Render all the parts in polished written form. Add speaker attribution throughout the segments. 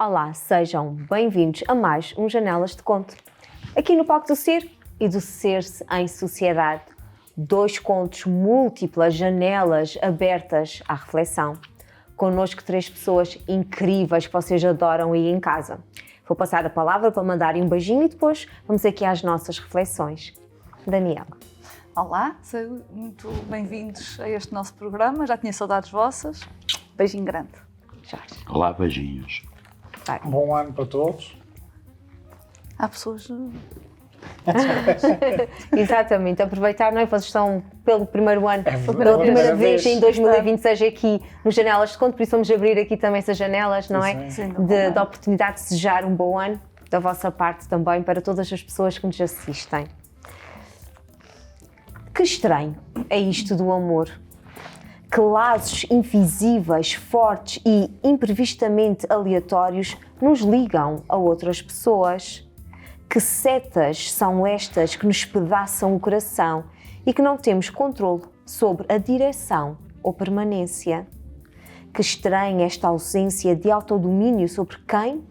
Speaker 1: Olá, sejam bem-vindos a mais um Janelas de Conto. Aqui no Palco do Ser e do Ser-se em Sociedade. 2 contos, múltiplas janelas abertas à reflexão. Connosco 3 pessoas incríveis que vocês adoram aí em casa. Vou passar a palavra para mandarem um beijinho e depois vamos aqui às nossas reflexões. Daniela.
Speaker 2: Olá, sejam muito bem-vindos a este nosso programa. Já tinha saudades vossas. Beijinho grande.
Speaker 1: Jorge.
Speaker 3: Olá, beijinhos.
Speaker 1: Vai.
Speaker 4: Bom ano para todos.
Speaker 2: Há pessoas...
Speaker 1: Exatamente, aproveitar, não é? Vocês estão pelo primeiro ano, pela
Speaker 4: primeira
Speaker 1: primeira vez
Speaker 4: vez.
Speaker 1: em 2026 aqui nos Janelas de Conto, por isso vamos abrir aqui também essas janelas, não é?
Speaker 2: Sim.
Speaker 1: Da oportunidade de desejar um bom ano da vossa parte também para todas as pessoas que nos assistem. Que estranho é isto do amor. Que laços invisíveis, fortes e imprevistamente aleatórios nos ligam a outras pessoas. Que setas são estas que nos pedaçam o coração e que não temos controle sobre a direção ou permanência. Que estranha esta ausência de autodomínio sobre quem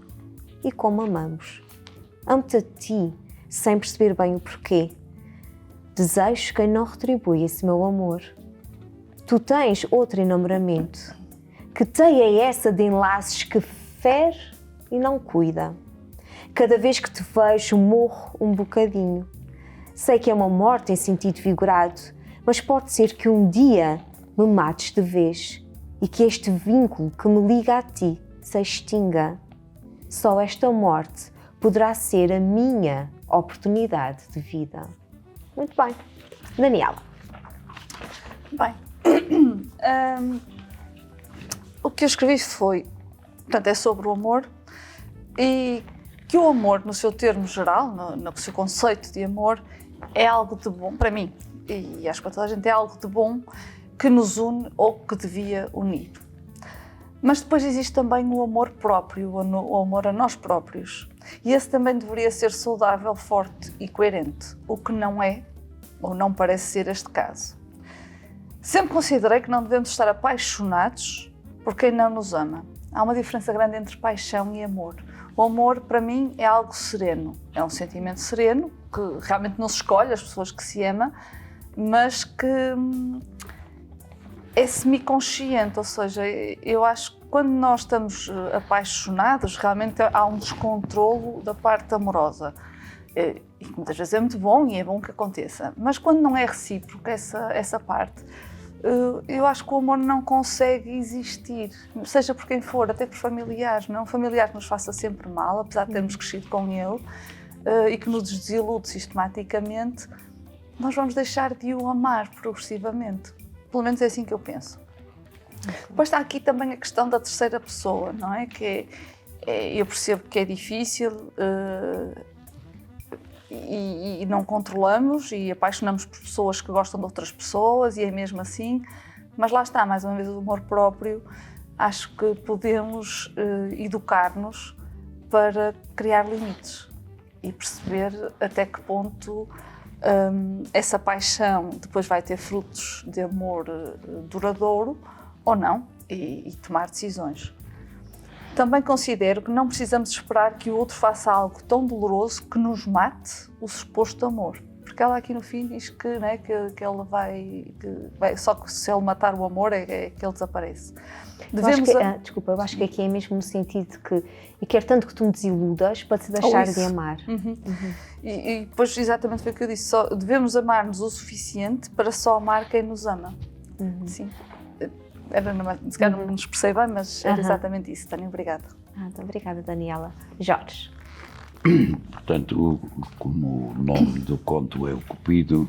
Speaker 1: e como amamos. Amo-te a ti, sem perceber bem o porquê. Desejo quem não retribui esse meu amor. Tu tens outro enamoramento. Que teia é essa de enlaces que fere e não cuida? Cada vez que te vejo, morro um bocadinho. Sei que é uma morte em sentido figurado, mas pode ser que um dia me mates de vez e que este vínculo que me liga a ti se extinga. Só esta morte poderá ser a minha oportunidade de vida. Muito bem. Daniela.
Speaker 2: Bem, o que eu escrevi foi, portanto, é sobre o amor e que o amor, no seu termo geral, no seu conceito de amor, é algo de bom, para mim, e acho que para toda a gente, é algo de bom que nos une ou que devia unir. Mas depois existe também o amor próprio, o amor a nós próprios. E esse também deveria ser saudável, forte e coerente, o que não é, ou não parece ser este caso. Sempre considerei que não devemos estar apaixonados por quem não nos ama. Há uma diferença grande entre paixão e amor. O amor, para mim, é algo sereno. É um sentimento sereno, que realmente não se escolhe, as pessoas que se ama, mas que é semi-consciente, ou seja, eu acho que quando nós estamos apaixonados, realmente há um descontrolo da parte amorosa. E que muitas vezes é muito bom e é bom que aconteça. Mas quando não é recíproco essa parte, eu acho que o amor não consegue existir, seja por quem for, até por familiares, não é um familiar que nos faça sempre mal, apesar de termos crescido com ele, e que nos desilude sistematicamente, nós vamos deixar de o amar progressivamente. Pelo menos é assim que eu penso. Depois está aqui também a questão da terceira pessoa, não é? Eu percebo que é difícil e não controlamos e apaixonamos por pessoas que gostam de outras pessoas e é mesmo assim, mas lá está, mais uma vez, o amor próprio. Acho que podemos educar-nos para criar limites e perceber até que ponto essa paixão depois vai ter frutos de amor duradouro ou não e tomar decisões. Também considero que não precisamos esperar que o outro faça algo tão doloroso que nos mate o suposto amor. Porque ela aqui no fim diz que, né, que ele vai, só que se ele matar o amor é que ele desaparece.
Speaker 1: Desculpa, eu acho que aqui é mesmo no sentido de que eu quero tanto que tu me desiludas para te deixar de amar.
Speaker 2: E depois exatamente foi o que eu disse, só devemos amar-nos o suficiente para só amar quem nos ama. Sim. Se calhar não nos expressei bem, mas era exatamente isso. Tânia, obrigada.
Speaker 1: Então, obrigada, Daniela. Jorge.
Speaker 3: Portanto, como o nome do conto é o Cupido,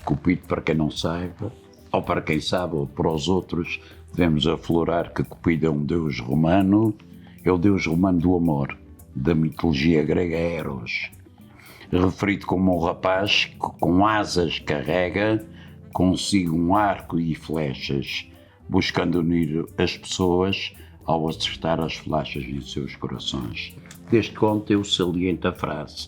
Speaker 3: Cupido, para quem não saiba, ou para quem sabe, ou para os outros, devemos aflorar que Cupido é um deus romano, é o deus romano do amor, da mitologia grega Eros, referido como um rapaz que com asas carrega consigo um arco e flechas, buscando unir as pessoas ao acertar as flechas em seus corações. Deste conto eu saliento a frase: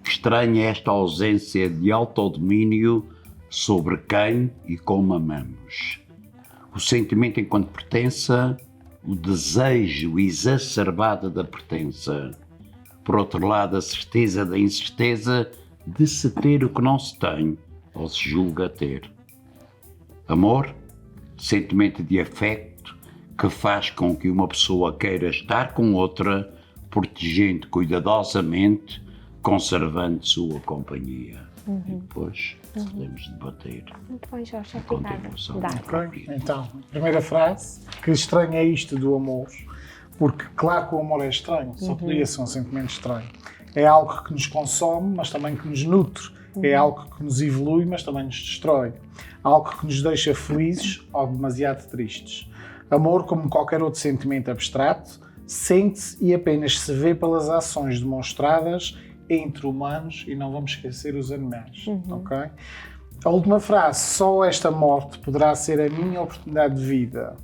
Speaker 3: que estranha é esta ausência de autodomínio sobre quem e como amamos. O sentimento enquanto pertença o desejo exacerbado da pertença. Por outro lado, a certeza da incerteza de se ter o que não se tem ou se julga ter. Amor, sentimento de afeto que faz com que uma pessoa queira estar com outra, protegendo cuidadosamente, conservando sua companhia. E depois podemos debater
Speaker 1: Muito bem, Jorge,
Speaker 3: a
Speaker 1: obrigada.
Speaker 3: continuação
Speaker 1: Dá.
Speaker 3: da própria.
Speaker 4: Então, primeira frase, que estranho é isto do amor, porque claro que o amor é estranho, só poderia ser um sentimento estranho. É algo que nos consome, mas também que nos nutre. É algo que nos evolui, mas também nos destrói. Algo que nos deixa felizes ou demasiado tristes. Amor, como qualquer outro sentimento abstrato, sente-se e apenas se vê pelas ações demonstradas entre humanos e não vamos esquecer os animais. Ok? A última frase, só esta morte poderá ser a minha oportunidade de vida.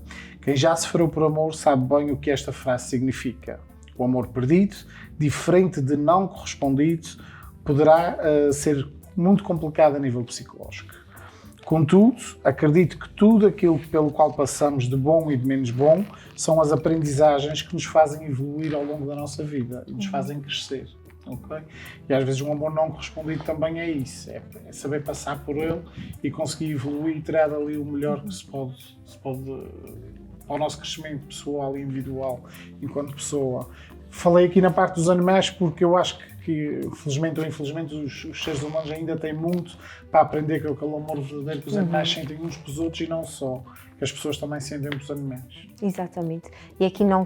Speaker 4: Quem já sofreu por amor sabe bem o que esta frase significa. O amor perdido, diferente de não correspondido, poderá ser muito complicado a nível psicológico. Contudo, acredito que tudo aquilo pelo qual passamos de bom e de menos bom são as aprendizagens que nos fazem evoluir ao longo da nossa vida e nos fazem crescer. Okay? E às vezes um amor não correspondido também é isso, é saber passar por ele e conseguir evoluir e tirar dali o melhor que se pode para o nosso crescimento pessoal e individual enquanto pessoa. Falei aqui na parte dos animais porque eu acho que felizmente ou infelizmente, os seres humanos ainda têm muito para aprender com aquele amor verdadeiro que os animais sentem uns pelos outros e não só, que as pessoas também sentem pelos animais.
Speaker 1: Exatamente. E aqui não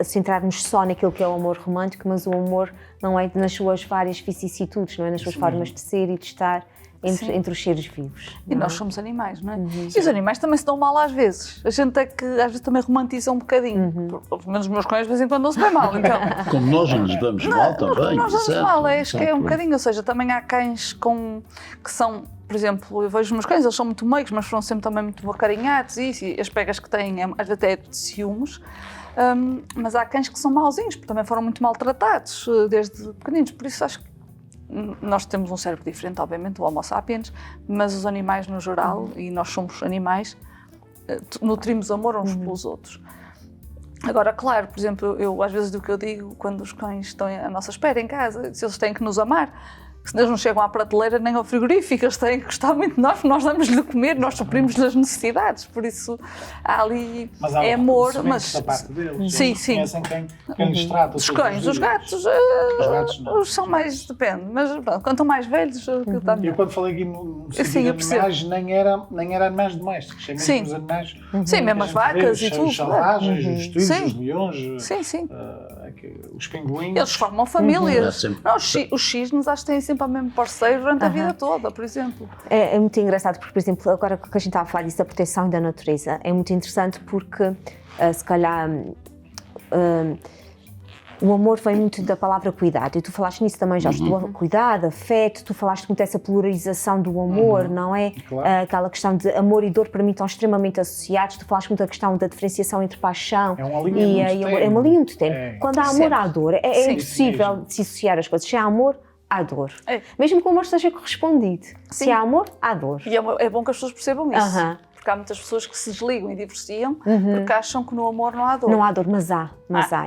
Speaker 1: centrar-nos só naquilo que é o amor romântico, mas o amor não é nas suas várias vicissitudes, não é nas suas formas de ser e de estar entre os seres vivos.
Speaker 2: E nós somos animais, não é? E os animais também se dão mal às vezes. A gente é que às vezes também romantiza um bocadinho. Pelo menos os meus cães de vez em quando não se bem mal, então...
Speaker 3: Como nós nos damos mal também.
Speaker 2: Nós damos
Speaker 3: exato,
Speaker 2: mal, acho que é um
Speaker 3: exato.
Speaker 2: bocadinho. Ou seja, também há cães que são, por exemplo, eu vejo os meus cães, eles são muito meigos, mas foram sempre também muito acarinhados e as pegas que têm, às vezes até de ciúmes. Mas há cães que são mauzinhos, porque também foram muito maltratados desde pequeninos. Por isso acho que nós temos um cérebro diferente, obviamente, o Homo sapiens, mas os animais no geral, e nós somos animais, nutrimos amor uns pelos outros. Agora, claro, por exemplo, eu às vezes do que eu digo, quando os cães estão à nossa espera em casa, se eles têm que nos amar, se eles não chegam à prateleira nem ao frigorífico, eles têm que gostar muito de nós, porque nós damos-lhe de comer, nós suprimos-lhe as necessidades, por isso há ali
Speaker 4: Mas há
Speaker 2: amor, mas...
Speaker 4: da parte deles.
Speaker 2: Sim,
Speaker 4: Eles
Speaker 2: sim.
Speaker 4: conhecem quem lhes trata
Speaker 2: Os
Speaker 4: todos
Speaker 2: cães,
Speaker 4: dias.
Speaker 2: os gatos,
Speaker 4: Os gatos não.
Speaker 2: são mais, depende, mas pronto, quando estão mais velhos, está melhor.
Speaker 4: Eu quando falei aqui no
Speaker 2: Sim,
Speaker 4: sentido
Speaker 2: eu
Speaker 4: de animais, nem era animais domésticos, é mesmo
Speaker 2: Sim.
Speaker 4: os animais.
Speaker 2: Sim, mesmo as vacas e tudo.
Speaker 4: Os selvagens, os tigres,
Speaker 2: Sim.
Speaker 4: os leões,
Speaker 2: Sim, sim.
Speaker 4: os pinguins.
Speaker 2: Eles formam famílias.
Speaker 3: É sempre-
Speaker 2: Não, os cisnes acho que têm sempre o mesmo parceiro durante a vida toda, por exemplo.
Speaker 1: É muito engraçado porque, por exemplo, agora que a gente está a falar disso da proteção e da natureza, é muito interessante porque, se calhar, o amor vem muito da palavra cuidado. E tu falaste nisso também, Jorge, do cuidado, afeto, tu falaste muito dessa polarização do amor, não é?
Speaker 4: Claro.
Speaker 1: Aquela questão de amor e dor para mim estão extremamente associados. Tu falaste muito da questão da diferenciação entre paixão
Speaker 4: É uma linha muito
Speaker 1: amor. É uma linha muito
Speaker 4: ténue.
Speaker 1: ténue.
Speaker 4: É.
Speaker 1: Quando há amor,
Speaker 2: Sempre.
Speaker 1: há dor. É
Speaker 2: Sim.
Speaker 1: impossível
Speaker 4: Mesmo.
Speaker 1: de se associar as coisas. Se há amor, há dor.
Speaker 2: É.
Speaker 1: Mesmo que o amor seja correspondido. Se
Speaker 2: Sim.
Speaker 1: há amor, há dor.
Speaker 2: E é bom que as pessoas percebam isso.
Speaker 1: Aham.
Speaker 2: Porque há muitas pessoas que se desligam e divorciam porque acham que no amor não há dor.
Speaker 1: Não há dor, mas há,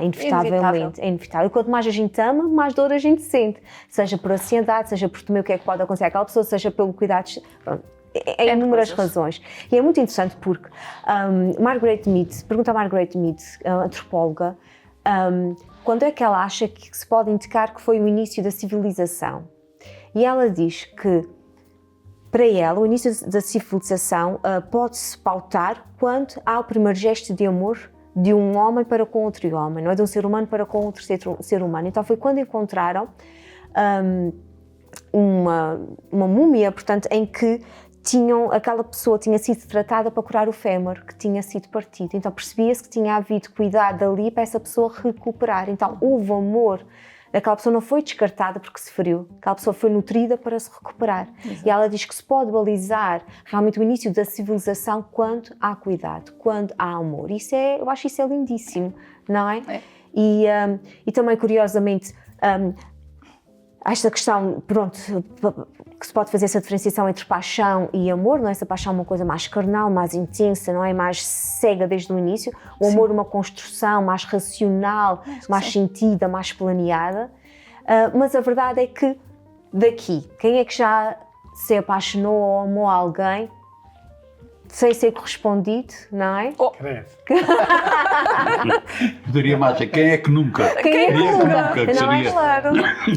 Speaker 1: inevitavelmente. É inevitável. E quanto mais a gente ama, mais dor a gente sente. Seja por ansiedade, seja por também o que é que pode acontecer àquela pessoa, seja pelo cuidado. Pronto, é inúmeras razões. E é muito interessante porque Margaret Mead, pergunta a Margaret Mead, a antropóloga, quando é que ela acha que se pode indicar que foi o início da civilização? E ela diz que, para ela, o início da civilização pode-se pautar quando há o primeiro gesto de amor de um homem para com outro homem, não é? De um ser humano para com outro ser humano. Então foi quando encontraram uma múmia, portanto, em que aquela pessoa tinha sido tratada para curar o fémur, que tinha sido partido. Então percebia-se que tinha havido cuidado ali para essa pessoa recuperar. Então houve amor. Aquela pessoa não foi descartada porque se feriu, aquela pessoa foi nutrida para se recuperar. Exato. E ela diz que se pode balizar realmente o início da civilização quando há cuidado, quando há amor. Eu acho isso lindíssimo, não é? E também, curiosamente, esta questão, pronto, que se pode fazer essa diferenciação entre paixão e amor, não é? Essa paixão é uma coisa mais carnal, mais intensa, não é? Mais cega desde o início. O amor é uma construção mais racional, mais sentida, mais planeada. Mas a verdade é que daqui, quem é que já se apaixonou ou amou alguém sem ser correspondido, não é?
Speaker 4: Credo.
Speaker 3: Poderia mais dizer, quem é que nunca?
Speaker 1: Quem é que nunca?
Speaker 3: que
Speaker 1: Não é?
Speaker 3: seria-
Speaker 2: Claro.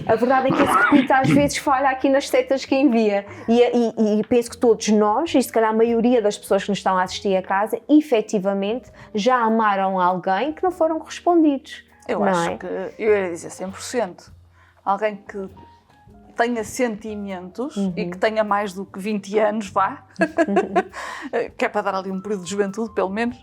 Speaker 1: A verdade é que esse repito às vezes falha aqui nas setas que envia. E penso que todos nós, e se calhar a maioria das pessoas que nos estão a assistir a casa, efetivamente já amaram alguém que não foram correspondidos.
Speaker 2: Eu
Speaker 1: não
Speaker 2: acho
Speaker 1: é?
Speaker 2: que, eu ia dizer 100%. Alguém que tenha sentimentos e que tenha mais do que 20 anos, vá, que é para dar ali um período de juventude, pelo menos,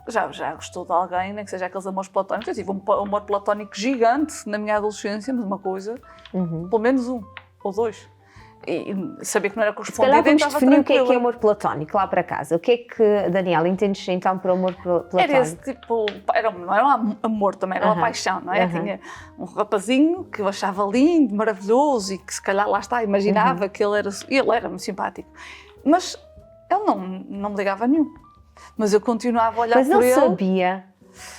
Speaker 2: já gostou de alguém, nem que seja aqueles amores platónicos. Eu tive um amor platónico gigante na minha adolescência, mas uma coisa, pelo menos um ou dois. E sabia que não era
Speaker 1: Se
Speaker 2: correspondido,
Speaker 1: calhar vamos
Speaker 2: estava
Speaker 1: definir o que é
Speaker 2: tranquila.
Speaker 1: amor platónico lá para casa. O que é que, Daniela, entendes então por amor platónico?
Speaker 2: Era esse tipo, não era um amor também, era uma paixão, não é? Tinha um rapazinho que eu achava lindo, maravilhoso e que se calhar lá está, imaginava que ele era muito simpático. Mas ele não me ligava a nenhum. Mas eu continuava a olhar
Speaker 1: Mas
Speaker 2: por
Speaker 1: não
Speaker 2: ele.
Speaker 1: sabia.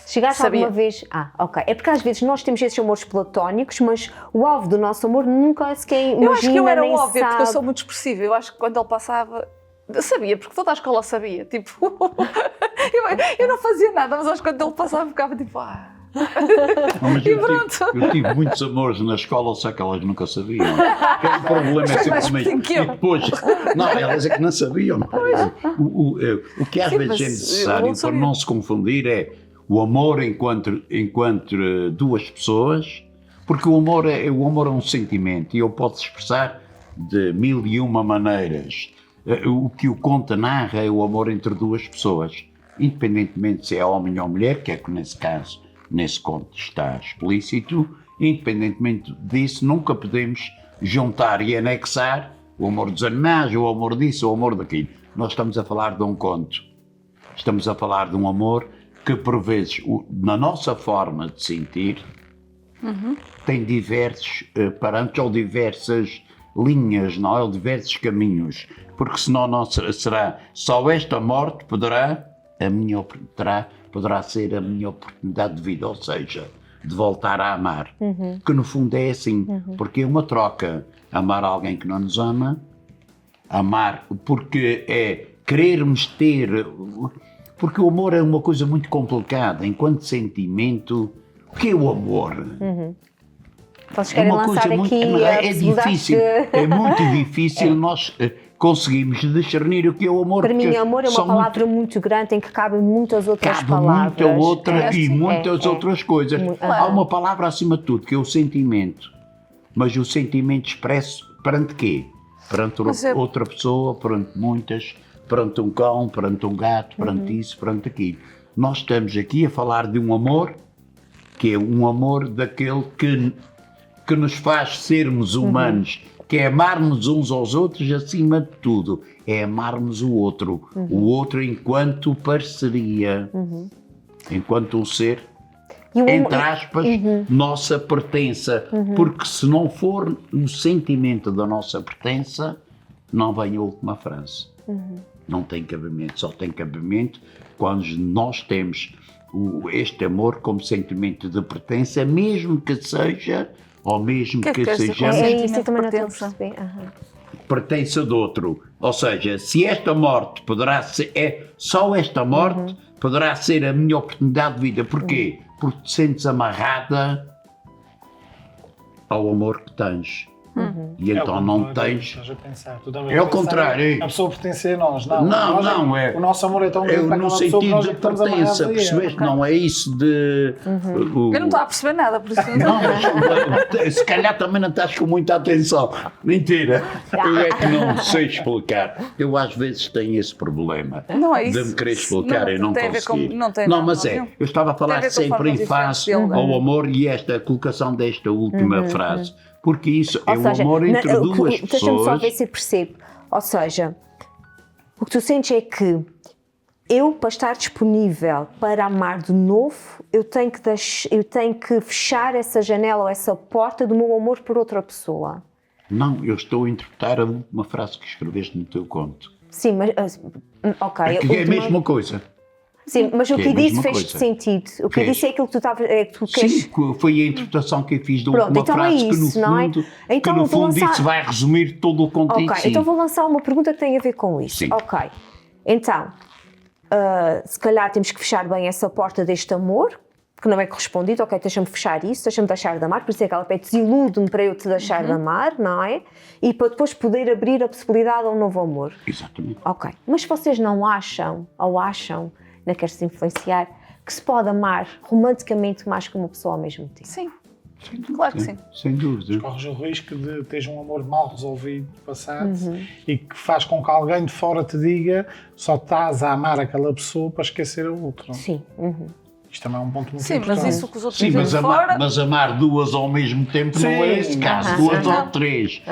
Speaker 1: Chegaste
Speaker 2: Sabia.
Speaker 1: alguma vez... ok. É porque às vezes nós temos esses amores platónicos, mas o alvo do nosso amor nunca sequer imagina,
Speaker 2: Eu acho que eu era
Speaker 1: nem
Speaker 2: óbvio,
Speaker 1: sabe.
Speaker 2: porque eu sou muito expressiva. Eu acho que quando ele passava... Eu sabia, porque toda a escola sabia. Tipo, eu não fazia nada, mas acho que quando ele passava ficava tipo...
Speaker 3: Mas
Speaker 2: E
Speaker 3: eu
Speaker 2: pronto.
Speaker 3: eu tive muitos amores na escola, só que elas nunca sabiam. O problema é
Speaker 2: mais
Speaker 3: simplesmente.
Speaker 2: pequeno que eu.
Speaker 3: E depois, não, elas é que não sabiam. O que às
Speaker 2: Sim,
Speaker 3: vezes
Speaker 2: mas
Speaker 3: é
Speaker 2: eu
Speaker 3: necessário
Speaker 2: não
Speaker 3: para
Speaker 2: sabia.
Speaker 3: não se confundir é o amor enquanto duas pessoas, porque o amor é um sentimento e ele pode se expressar de 1001 maneiras. O que o conto narra é o amor entre duas pessoas, independentemente se é homem ou mulher, que é que nesse caso, nesse conto está explícito, independentemente disso, nunca podemos juntar e anexar o amor dos animais, o amor disso, o amor daquilo. Nós estamos a falar de um conto, estamos a falar de um amor que, por vezes, na nossa forma de sentir, tem diversos parâmetros ou diversas linhas, não é? Ou diversos caminhos, porque senão não será só esta morte poderá ser a minha oportunidade de vida, ou seja, de voltar a amar. Que no fundo é assim, porque é uma troca. Amar alguém que não nos ama, amar porque é querermos ter... Porque o amor é uma coisa muito complicada, enquanto sentimento. O que é o amor?
Speaker 1: Vocês querem lançar aqui a
Speaker 3: é
Speaker 1: possibilidade
Speaker 3: difícil,
Speaker 1: que-
Speaker 3: é muito difícil nós conseguimos discernir o que é o amor.
Speaker 1: Para mim,
Speaker 3: porque
Speaker 1: amor é uma
Speaker 3: são
Speaker 1: palavra muito grande em que cabem muitas outras
Speaker 3: cabe
Speaker 1: palavras.
Speaker 3: muita outra e
Speaker 1: Sim,
Speaker 3: muitas outras coisas. Há uma palavra acima de tudo, que é o sentimento. Mas o sentimento expresso perante quê? Perante outra pessoa, perante muitas, perante um cão, perante um gato, perante isso, perante aquilo. Nós estamos aqui a falar de um amor, que é um amor daquele que nos faz sermos humanos, que é amarmos uns aos outros acima de tudo, é amarmos o outro enquanto parceria, enquanto um ser, entre aspas, nossa pertença, porque se não for o sentimento da nossa pertença, não vem a última frase. Não tem cabimento, só tem cabimento quando nós temos este amor como sentimento de pertença, mesmo que seja, ou mesmo
Speaker 2: Que é que
Speaker 3: que
Speaker 2: queres dizer com
Speaker 3: sejamos
Speaker 1: É isso, eu
Speaker 2: sentimento
Speaker 1: também não
Speaker 2: de
Speaker 1: estou a
Speaker 2: pertença?
Speaker 1: perceber.
Speaker 3: pertença do outro. Ou seja, se esta morte poderá ser, só esta morte poderá ser a minha oportunidade de vida. Porquê? Porque te sentes amarrada ao amor que tens. E então não tens. É o contrário.
Speaker 4: A pessoa pertence a nós. Não,
Speaker 3: Não,
Speaker 4: nós
Speaker 3: não, é.
Speaker 4: O nosso amor é tão grande para
Speaker 3: no
Speaker 4: aquela pessoa que
Speaker 3: sentido
Speaker 4: nós
Speaker 3: de
Speaker 4: estamos amarrados
Speaker 3: pertença,
Speaker 4: a
Speaker 3: percebeste?
Speaker 4: ele.
Speaker 3: Não é isso de.
Speaker 2: Eu não estou a perceber nada, por isso
Speaker 3: Não, mas se calhar também não estás com muita atenção. Mentira. Eu é que não sei explicar. Eu às vezes tenho esse problema.
Speaker 2: Não é isso.
Speaker 3: De me querer explicar e não
Speaker 2: tem a ver
Speaker 3: conseguir.
Speaker 2: com- não tem
Speaker 3: Não,
Speaker 2: nada
Speaker 3: mas
Speaker 2: a
Speaker 3: é.
Speaker 2: ver.
Speaker 3: Eu estava a
Speaker 2: Tem a
Speaker 3: falar
Speaker 2: ver com
Speaker 3: sempre
Speaker 2: formas
Speaker 3: em face
Speaker 2: diferentes de
Speaker 3: ao amor e esta colocação desta última frase. Porque isso é o amor entre duas
Speaker 1: Deixa-me só ver
Speaker 3: pessoas.
Speaker 1: se eu percebo. Ou seja, o que tu sentes é que eu, para estar disponível para amar de novo, eu tenho que fechar essa janela ou essa porta do meu amor por outra pessoa.
Speaker 3: Não, eu estou a interpretar uma frase que escreveste no teu conto.
Speaker 1: Sim, mas... ok.
Speaker 3: Que é a mesma coisa.
Speaker 1: Sim, mas o
Speaker 3: Que
Speaker 1: que
Speaker 3: é a
Speaker 1: disse
Speaker 3: mesma
Speaker 1: fez
Speaker 3: coisa.
Speaker 1: sentido. O que eu
Speaker 3: Fez.
Speaker 1: disse é aquilo que tu estavas... É que tu queres...
Speaker 3: Sim, foi a interpretação que eu fiz de
Speaker 1: Pronto,
Speaker 3: uma
Speaker 1: então é
Speaker 3: frase
Speaker 1: isso, não é?
Speaker 3: que
Speaker 1: Então
Speaker 3: no
Speaker 1: eu vou
Speaker 3: fundo
Speaker 1: lançar-
Speaker 3: isso vai resumir todo o conteúdo.
Speaker 1: Ok,
Speaker 3: sim.
Speaker 1: então vou lançar uma pergunta que tem a ver com isso.
Speaker 3: Sim.
Speaker 1: Ok, então, se calhar temos que fechar bem essa porta deste amor, que não é correspondido. Ok, deixa-me fechar isso, deixa-me deixar de amar, por isso é que ela pede, desilude-me para eu te deixar de amar, não é? E para depois poder abrir a possibilidade a um novo amor.
Speaker 3: Exatamente.
Speaker 1: Ok, mas vocês não acham, ou acham, não queres-se influenciar, que se pode amar romanticamente mais que uma pessoa ao mesmo tempo?
Speaker 2: Sim, claro que sim.
Speaker 3: Sem dúvida.
Speaker 4: Corres o risco de teres um amor mal resolvido no passado e que faz com que alguém de fora te diga só estás a amar aquela pessoa para esquecer a outra.
Speaker 1: Sim.
Speaker 4: Isto também é um ponto muito
Speaker 2: Sim,
Speaker 4: importante.
Speaker 2: mas isso que os outros
Speaker 3: Sim,
Speaker 2: dizem
Speaker 3: mas
Speaker 2: de
Speaker 3: amar,
Speaker 2: fora...
Speaker 3: mas amar duas ao mesmo tempo não é
Speaker 4: Sim.
Speaker 3: este caso,
Speaker 1: Aham,
Speaker 3: duas
Speaker 2: aham.
Speaker 3: ou três.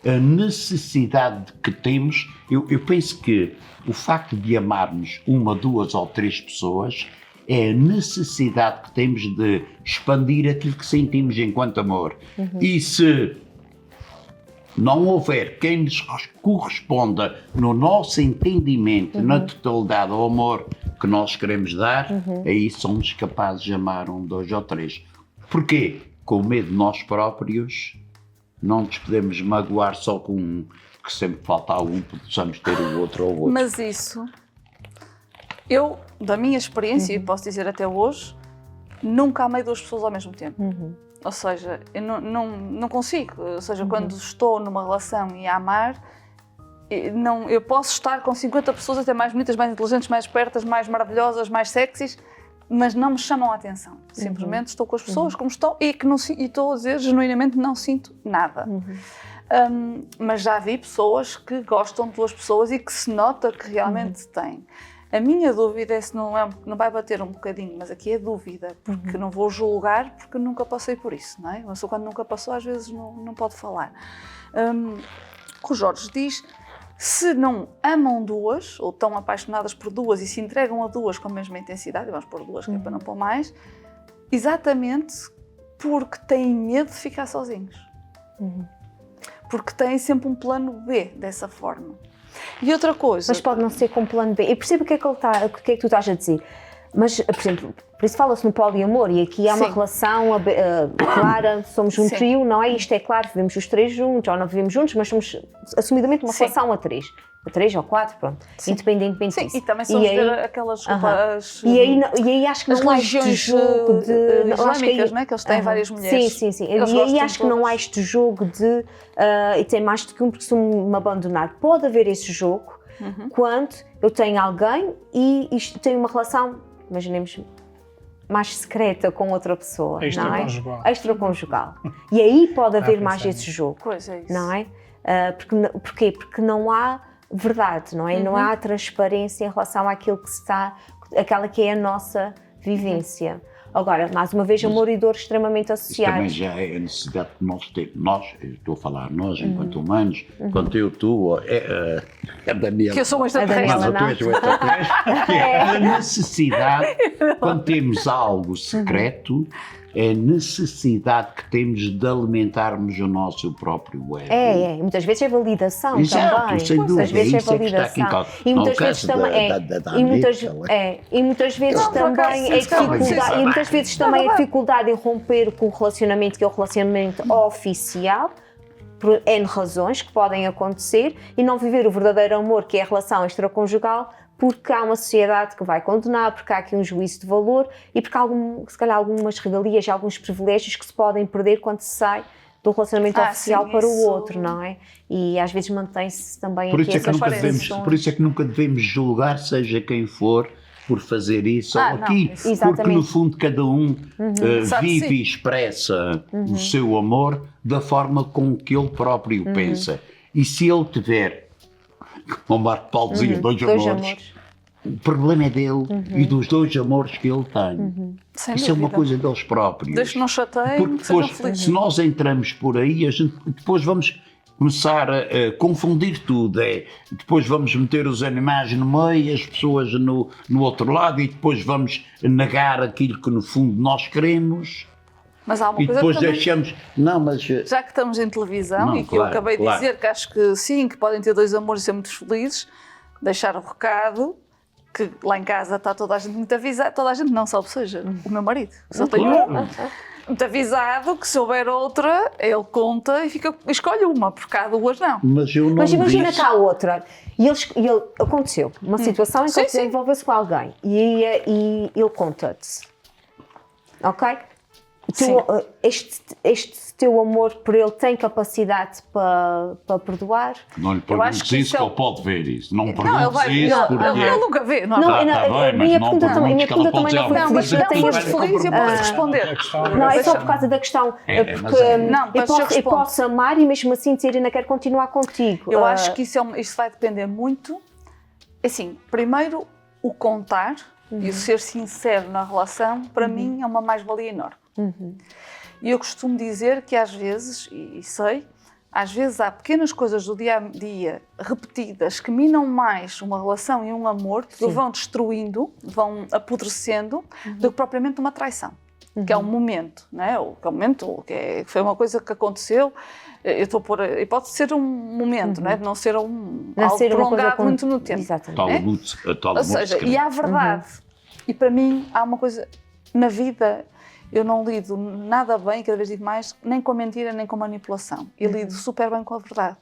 Speaker 3: A necessidade que temos, eu penso que o facto de amarmos uma, duas ou três pessoas é a necessidade que temos de expandir aquilo que sentimos enquanto amor. E se não houver quem nos corresponda no nosso entendimento, na totalidade ao amor que nós queremos dar, aí somos capazes de amar um, dois ou três. Porquê? Com medo de nós próprios, não nos podemos magoar só com um, que sempre que falta algum, possamos ter o outro ou o outro.
Speaker 2: Mas isso, eu, da minha experiência, e posso dizer até hoje, nunca amei duas pessoas ao mesmo tempo. Ou seja, eu não consigo. Ou seja, quando estou numa relação e a amar, eu posso estar com 50 pessoas até mais bonitas, mais inteligentes, mais espertas, mais maravilhosas, mais sexys, mas não me chamam a atenção. Simplesmente estou com as pessoas como estão e estou a dizer, genuinamente, não sinto nada. Mas já vi pessoas que gostam de duas pessoas e que se nota que realmente têm. A minha dúvida é se não vai bater um bocadinho, mas aqui é dúvida, porque não vou julgar, porque nunca passei por isso, não é? Mas quando nunca passou, às vezes não pode falar. O Jorge diz, se não amam duas, ou estão apaixonadas por duas e se entregam a duas com a mesma intensidade, e vamos pôr duas que é para não pôr mais, exatamente porque têm medo de ficar sozinhos. Porque têm sempre um plano B dessa forma. E outra coisa...
Speaker 1: Mas pode não ser com plano B. Eu percebo o que é que tu estás a dizer. Mas, por exemplo, por isso fala-se no poliamor e aqui há uma
Speaker 2: Sim.
Speaker 1: relação clara, somos um
Speaker 2: Sim.
Speaker 1: trio, não é? Isto é claro, vivemos os três juntos, ou não vivemos juntos, mas somos assumidamente uma
Speaker 2: Sim.
Speaker 1: relação a três ou quatro, pronto, independentemente
Speaker 2: Sim,
Speaker 1: disso.
Speaker 2: e também são aquelas...
Speaker 1: E aí acho que
Speaker 2: as
Speaker 1: não há este
Speaker 2: religiões
Speaker 1: jogo de...
Speaker 2: islâmicas, não é? Que eles têm várias mulheres.
Speaker 1: Sim.
Speaker 2: Eles
Speaker 1: E aí
Speaker 2: gostam
Speaker 1: acho que não
Speaker 2: todas.
Speaker 1: há este jogo de... e tem mais do que um, porque se me abandonar. Pode haver esse jogo quando eu tenho alguém e isto tem uma relação, imaginemos, mais secreta com outra pessoa,
Speaker 4: Extraconjugal.
Speaker 1: não é? Extraconjugal. E aí pode haver mais
Speaker 4: pensar
Speaker 1: esse jogo,
Speaker 2: Pois é isso.
Speaker 1: não é? Porquê? Porque não há verdade, não é? Não há transparência em relação àquilo que aquela que é a nossa vivência. Agora, mais uma vez, amor e dor extremamente
Speaker 3: Isso também
Speaker 1: associados.
Speaker 3: já é a necessidade que nós temos. Nós, eu estou a falar nós, enquanto humanos, enquanto eu, tu, a Daniela.
Speaker 2: Que eu sou uma
Speaker 1: A Daniela
Speaker 2: extraterrestre.
Speaker 3: Mas tu és o extraterrestre, que é a necessidade, quando temos algo secreto, é a necessidade que temos de alimentarmos o nosso próprio ego.
Speaker 1: É. Muitas vezes é validação
Speaker 3: Exato,
Speaker 1: também.
Speaker 3: sem dúvida,
Speaker 1: Muitas vezes é
Speaker 3: isso é que está aqui em
Speaker 1: validação.
Speaker 3: causa.
Speaker 1: E
Speaker 3: Não
Speaker 1: muitas
Speaker 3: o
Speaker 1: vezes
Speaker 3: caso
Speaker 1: também e muitas vezes
Speaker 2: Não, por acaso,
Speaker 1: também é
Speaker 2: sim, sim,
Speaker 1: dificuldade.
Speaker 2: sim.
Speaker 1: E muitas vezes também é dificuldade em romper com o relacionamento que é o relacionamento oficial. Por N razões que podem acontecer e não viver o verdadeiro amor, que é a relação extraconjugal, porque há uma sociedade que vai condenar, porque há aqui um juízo de valor e porque há se calhar algumas regalias e alguns privilégios que se podem perder quando se sai do relacionamento oficial
Speaker 2: sim,
Speaker 1: para o
Speaker 2: isso.
Speaker 1: outro, não é? E às vezes mantém-se também
Speaker 3: Por
Speaker 1: aqui
Speaker 3: isso,
Speaker 1: essas
Speaker 3: por isso é que nunca devemos julgar, seja quem for, por fazer isso ou
Speaker 2: não,
Speaker 3: aquilo.
Speaker 2: isso.
Speaker 3: Porque,
Speaker 1: Exatamente.
Speaker 3: no fundo, cada um
Speaker 2: Sabe,
Speaker 3: vive
Speaker 2: sim.
Speaker 3: e expressa o seu amor da forma com que ele próprio pensa. E se ele tiver, como o Marco Paulo dizia, dois amores, o problema é dele e dos dois amores que ele tem.
Speaker 2: Sem
Speaker 3: Isso é uma
Speaker 2: dúvida.
Speaker 3: coisa deles próprios.
Speaker 2: Desde que não chateiem,
Speaker 3: Porque
Speaker 2: que sejam
Speaker 3: depois,
Speaker 2: felizes.
Speaker 3: se nós entramos por aí, a gente depois vamos começar a confundir tudo. Depois vamos meter os animais no meio, as pessoas no outro lado, e depois vamos negar aquilo que no fundo nós queremos.
Speaker 2: Mas há uma
Speaker 3: E
Speaker 2: coisa
Speaker 3: depois
Speaker 2: que também,
Speaker 3: deixamos. Não, mas.
Speaker 2: já que estamos em televisão
Speaker 3: Não,
Speaker 2: e que
Speaker 3: claro,
Speaker 2: eu acabei de
Speaker 3: claro.
Speaker 2: dizer que acho que sim, que podem ter 2 amores e ser muito felizes, deixar o recado que lá em casa está toda a gente muito avisada, toda a gente não, salvo seja o meu marido, só tenho
Speaker 3: Claro.
Speaker 2: muito avisado que se houver outra, ele conta e escolhe uma, porque há 2 não.
Speaker 3: Mas eu não
Speaker 1: Mas imagina
Speaker 3: disse.
Speaker 1: cá outra. E ele aconteceu uma situação em que
Speaker 2: Sim,
Speaker 1: ele
Speaker 2: sim.
Speaker 1: envolveu-se com alguém e ele conta-te. Ok?
Speaker 2: Sim.
Speaker 1: Este teu amor por ele tem capacidade para perdoar?
Speaker 3: Não lhe
Speaker 2: Eu acho
Speaker 3: perguntes
Speaker 2: que
Speaker 3: isso,
Speaker 2: isso
Speaker 3: que
Speaker 2: é o-
Speaker 3: ele pode ver isso. Não
Speaker 2: Não, ele
Speaker 3: perguntes
Speaker 2: vai.
Speaker 3: isso,
Speaker 2: Não,
Speaker 3: porque.
Speaker 2: ele nunca vê, não.
Speaker 1: Não,
Speaker 3: Tá
Speaker 1: não,
Speaker 3: bem,
Speaker 1: a
Speaker 3: mas
Speaker 1: minha
Speaker 3: não
Speaker 1: pergunta também
Speaker 3: perguntes que
Speaker 1: não
Speaker 3: ela pode
Speaker 1: foi
Speaker 3: dizer,
Speaker 2: Não, mas
Speaker 1: feliz.
Speaker 2: ele foste feliz e eu posso
Speaker 4: A
Speaker 2: responder.
Speaker 4: questão
Speaker 1: Não, é só
Speaker 2: Deixa-me.
Speaker 1: por causa da questão.
Speaker 3: Mas
Speaker 1: Porque
Speaker 2: Não,
Speaker 1: eu,
Speaker 2: mas eu
Speaker 1: eu
Speaker 2: respondo.
Speaker 1: posso amar e mesmo assim dizer ainda quero continuar contigo.
Speaker 2: Eu acho que isso vai depender muito. Assim, primeiro, o contar e o ser sincero na relação, para mim, é uma mais-valia enorme. E eu costumo dizer que às vezes, e sei, às vezes há pequenas coisas do dia a dia repetidas que minam mais uma relação e um amor, que vão destruindo, vão apodrecendo, do que propriamente uma traição. Que é um momento, não é? Que é um momento, que foi uma coisa que aconteceu. Eu estou por. E pode ser um momento, não é? De não ser algo
Speaker 1: ser uma coisa
Speaker 2: prolongado muito no tempo.
Speaker 1: Exatamente.
Speaker 3: Tal
Speaker 2: É?
Speaker 3: amor, tal
Speaker 2: Ou
Speaker 3: amor
Speaker 2: seja,
Speaker 3: secreto.
Speaker 2: e há verdade. E para mim há uma coisa na vida. Eu não lido nada bem, cada vez digo mais, nem com a mentira, nem com a manipulação. Eu lido super bem com a verdade.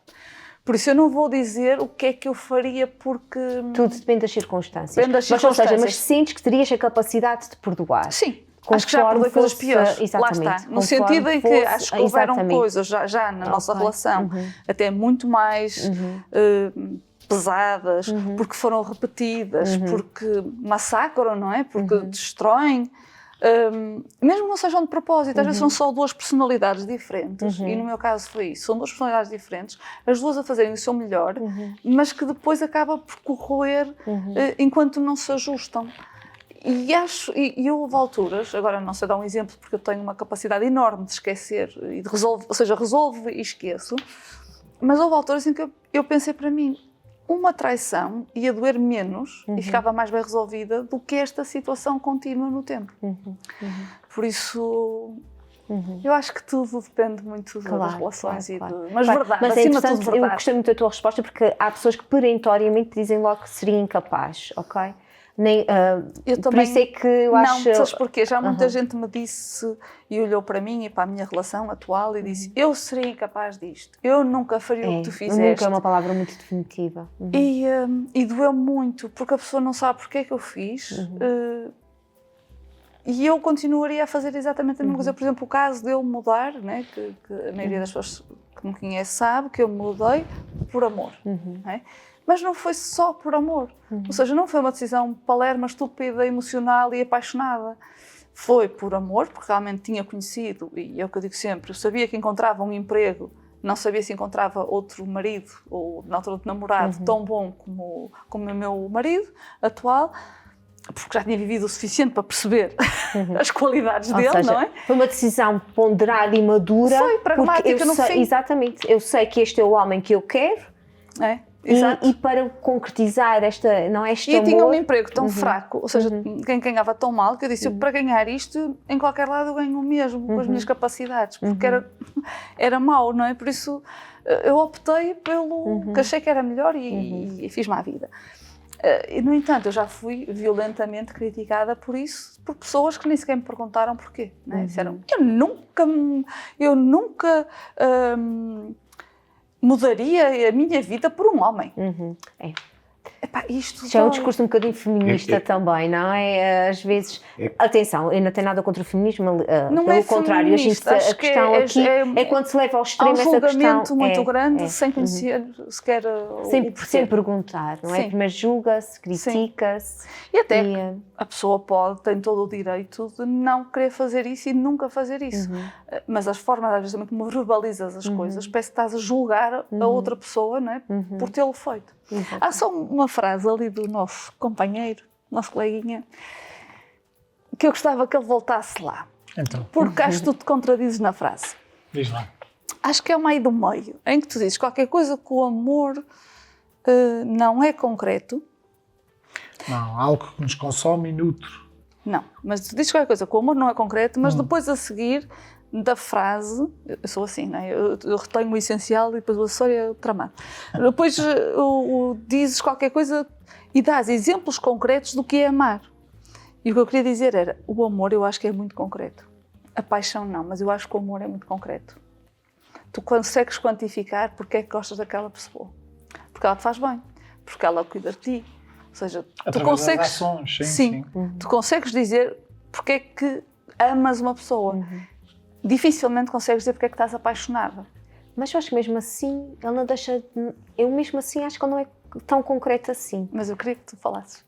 Speaker 2: Por isso eu não vou dizer o que é que eu faria porque...
Speaker 1: Tudo depende das circunstâncias.
Speaker 2: Depende das
Speaker 1: Mas, ou seja,
Speaker 2: circunstâncias.
Speaker 1: mas sentes que terias a capacidade de perdoar.
Speaker 2: Sim, acho que já
Speaker 1: Conforme
Speaker 2: perdoei coisas
Speaker 1: fosse-
Speaker 2: piores. Lá
Speaker 1: exatamente,
Speaker 2: está. No
Speaker 1: conforme
Speaker 2: sentido em que
Speaker 1: fosse-
Speaker 2: acho que houveram
Speaker 1: exatamente.
Speaker 2: coisas já na nossa
Speaker 1: Ok.
Speaker 2: relação até muito mais pesadas, porque foram repetidas, porque massacram, não é? Porque destroem. Mesmo não sejam de propósito, às vezes são só 2 personalidades diferentes, e no meu caso foi isso, são 2 personalidades diferentes, as 2 a fazerem o seu melhor, mas que depois acaba por corroer enquanto não se ajustam. E eu houve alturas, agora não sei dar um exemplo porque eu tenho uma capacidade enorme de esquecer e de resolver, ou seja, resolvo e esqueço, mas houve alturas em que eu pensei para mim, uma traição ia doer menos e ficava mais bem resolvida do que esta situação contínua no tempo. Por isso, eu acho que tudo depende muito das relações e
Speaker 1: claro.
Speaker 2: mas
Speaker 1: Claro.
Speaker 2: verdade,
Speaker 1: Mas é
Speaker 2: acima de
Speaker 1: interessante,
Speaker 2: tudo
Speaker 1: eu
Speaker 2: verdade.
Speaker 1: gostei muito da tua resposta porque há pessoas que perentoriamente dizem logo que seria incapaz, ok? Nem,
Speaker 2: Eu
Speaker 1: por
Speaker 2: também
Speaker 1: isso é que eu
Speaker 2: não,
Speaker 1: acho...
Speaker 2: sabes porquê? Já muita gente me disse e olhou para mim e para a minha relação atual e disse eu seria incapaz disto, eu nunca faria o que tu fizeste.
Speaker 1: Nunca é uma palavra muito definitiva.
Speaker 2: E doeu muito, porque a pessoa não sabe porque é que eu fiz. E eu continuaria a fazer exatamente a mesma coisa. Por exemplo, o caso de eu mudar, né, que a maioria das pessoas que me conhece sabe que eu mudei por amor. Né? Mas não foi só por amor. Ou seja, não foi uma decisão palerma, estúpida, emocional e apaixonada. Foi por amor, porque realmente tinha conhecido, e é o que eu digo sempre, eu sabia que encontrava um emprego, não sabia se encontrava outro marido, ou na altura outro namorado, tão bom como o meu marido atual, porque já tinha vivido o suficiente para perceber as qualidades
Speaker 1: Ou
Speaker 2: dele,
Speaker 1: seja,
Speaker 2: não é?
Speaker 1: foi uma decisão ponderada e madura.
Speaker 2: Foi, pragmática
Speaker 1: porque eu
Speaker 2: no
Speaker 1: sei,
Speaker 2: fim.
Speaker 1: Exatamente. Eu sei que este é o homem que eu quero
Speaker 2: É? Exato.
Speaker 1: e para concretizar este
Speaker 2: E
Speaker 1: amor...
Speaker 2: tinha um emprego tão fraco, ou seja, quem ganhava tão mal, que eu disse, eu, para ganhar isto, em qualquer lado eu ganho o mesmo, com as minhas capacidades, porque era mau, não é? Por isso eu optei pelo que achei que era melhor e fiz-me à vida. E, no entanto, eu já fui violentamente criticada por isso, por pessoas que nem sequer me perguntaram porquê. Não é? Disseram, eu nunca mudaria a minha vida por um homem.
Speaker 1: É.
Speaker 2: Epá, isto
Speaker 1: Já é um
Speaker 2: dói.
Speaker 1: discurso um bocadinho feminista também, não é? Às vezes, atenção, eu não tenho nada contra o feminismo,
Speaker 2: Não
Speaker 1: pelo
Speaker 2: é
Speaker 1: contrário, a, gente,
Speaker 2: feminista,
Speaker 1: a
Speaker 2: acho que
Speaker 1: questão
Speaker 2: é-
Speaker 1: aqui
Speaker 2: é-
Speaker 1: é quando se leva ao
Speaker 2: Há
Speaker 1: extremo
Speaker 2: um
Speaker 1: essa
Speaker 2: julgamento
Speaker 1: questão.
Speaker 2: muito grande,
Speaker 1: é.
Speaker 2: sem conhecer sequer o
Speaker 1: Sem
Speaker 2: porquê.
Speaker 1: perguntar, não é?
Speaker 2: Sim.
Speaker 1: Primeiro julga-se, critica-se.
Speaker 2: E até
Speaker 1: E,
Speaker 2: a pessoa tem todo o direito de não querer fazer isso e nunca fazer isso. Mas as formas, às vezes, também como verbalizas as coisas, parece que estás a julgar a outra pessoa, não é? Por tê-lo feito. Há só uma frase ali do nosso companheiro, nosso coleguinha, que eu gostava que ele voltasse lá.
Speaker 4: Então,
Speaker 2: Porque acho que tu te contradizes na frase.
Speaker 4: diz lá.
Speaker 2: Acho que é uma aí do meio, em que tu dizes qualquer coisa que o amor não é concreto.
Speaker 4: Não, algo que nos consome e nutre.
Speaker 2: Não, mas tu dizes qualquer coisa que o amor não é concreto, mas depois a seguir da frase, eu sou assim, não é? Eu retenho o essencial e depois o acessório é tramado. Depois dizes qualquer coisa e dás exemplos concretos do que é amar. E o que eu queria dizer era, o amor eu acho que é muito concreto. A paixão não, mas eu acho que o amor é muito concreto. Tu consegues quantificar porque é que gostas daquela pessoa. Porque ela te faz bem, porque ela cuida de ti. Ou seja, tu
Speaker 4: Através
Speaker 2: consegues...
Speaker 4: das ações, sim.
Speaker 2: Tu consegues dizer porque é que amas uma pessoa. Dificilmente consegues dizer porque é que estás apaixonada.
Speaker 1: Mas eu acho que mesmo assim, ele não deixa... Eu mesmo assim acho que ele não é tão concreto assim.
Speaker 2: Mas eu queria que tu falasses.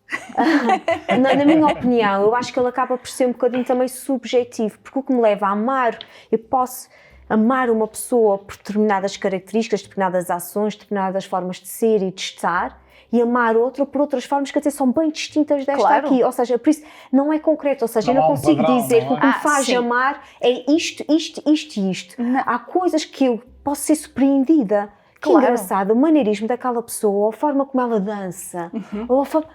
Speaker 1: Na minha opinião, eu acho que ele acaba por ser um bocadinho também subjetivo, porque o que me leva a amar, eu posso amar uma pessoa por determinadas características, determinadas ações, determinadas formas de ser e de estar, e amar outra por outras formas que até são bem distintas desta
Speaker 2: Claro.
Speaker 1: aqui. Ou seja, por isso não é concreto. Ou seja,
Speaker 4: Não
Speaker 1: eu
Speaker 4: há
Speaker 1: não
Speaker 4: um
Speaker 1: consigo
Speaker 4: padrão,
Speaker 1: dizer
Speaker 4: não
Speaker 1: que
Speaker 4: é?
Speaker 1: o que me faz
Speaker 2: sim.
Speaker 1: amar é isto, isto, isto e isto.
Speaker 2: Não.
Speaker 1: Há coisas que eu posso ser surpreendida. Que
Speaker 2: Claro.
Speaker 1: engraçado, o maneirismo daquela pessoa, a forma como ela dança, ou a forma...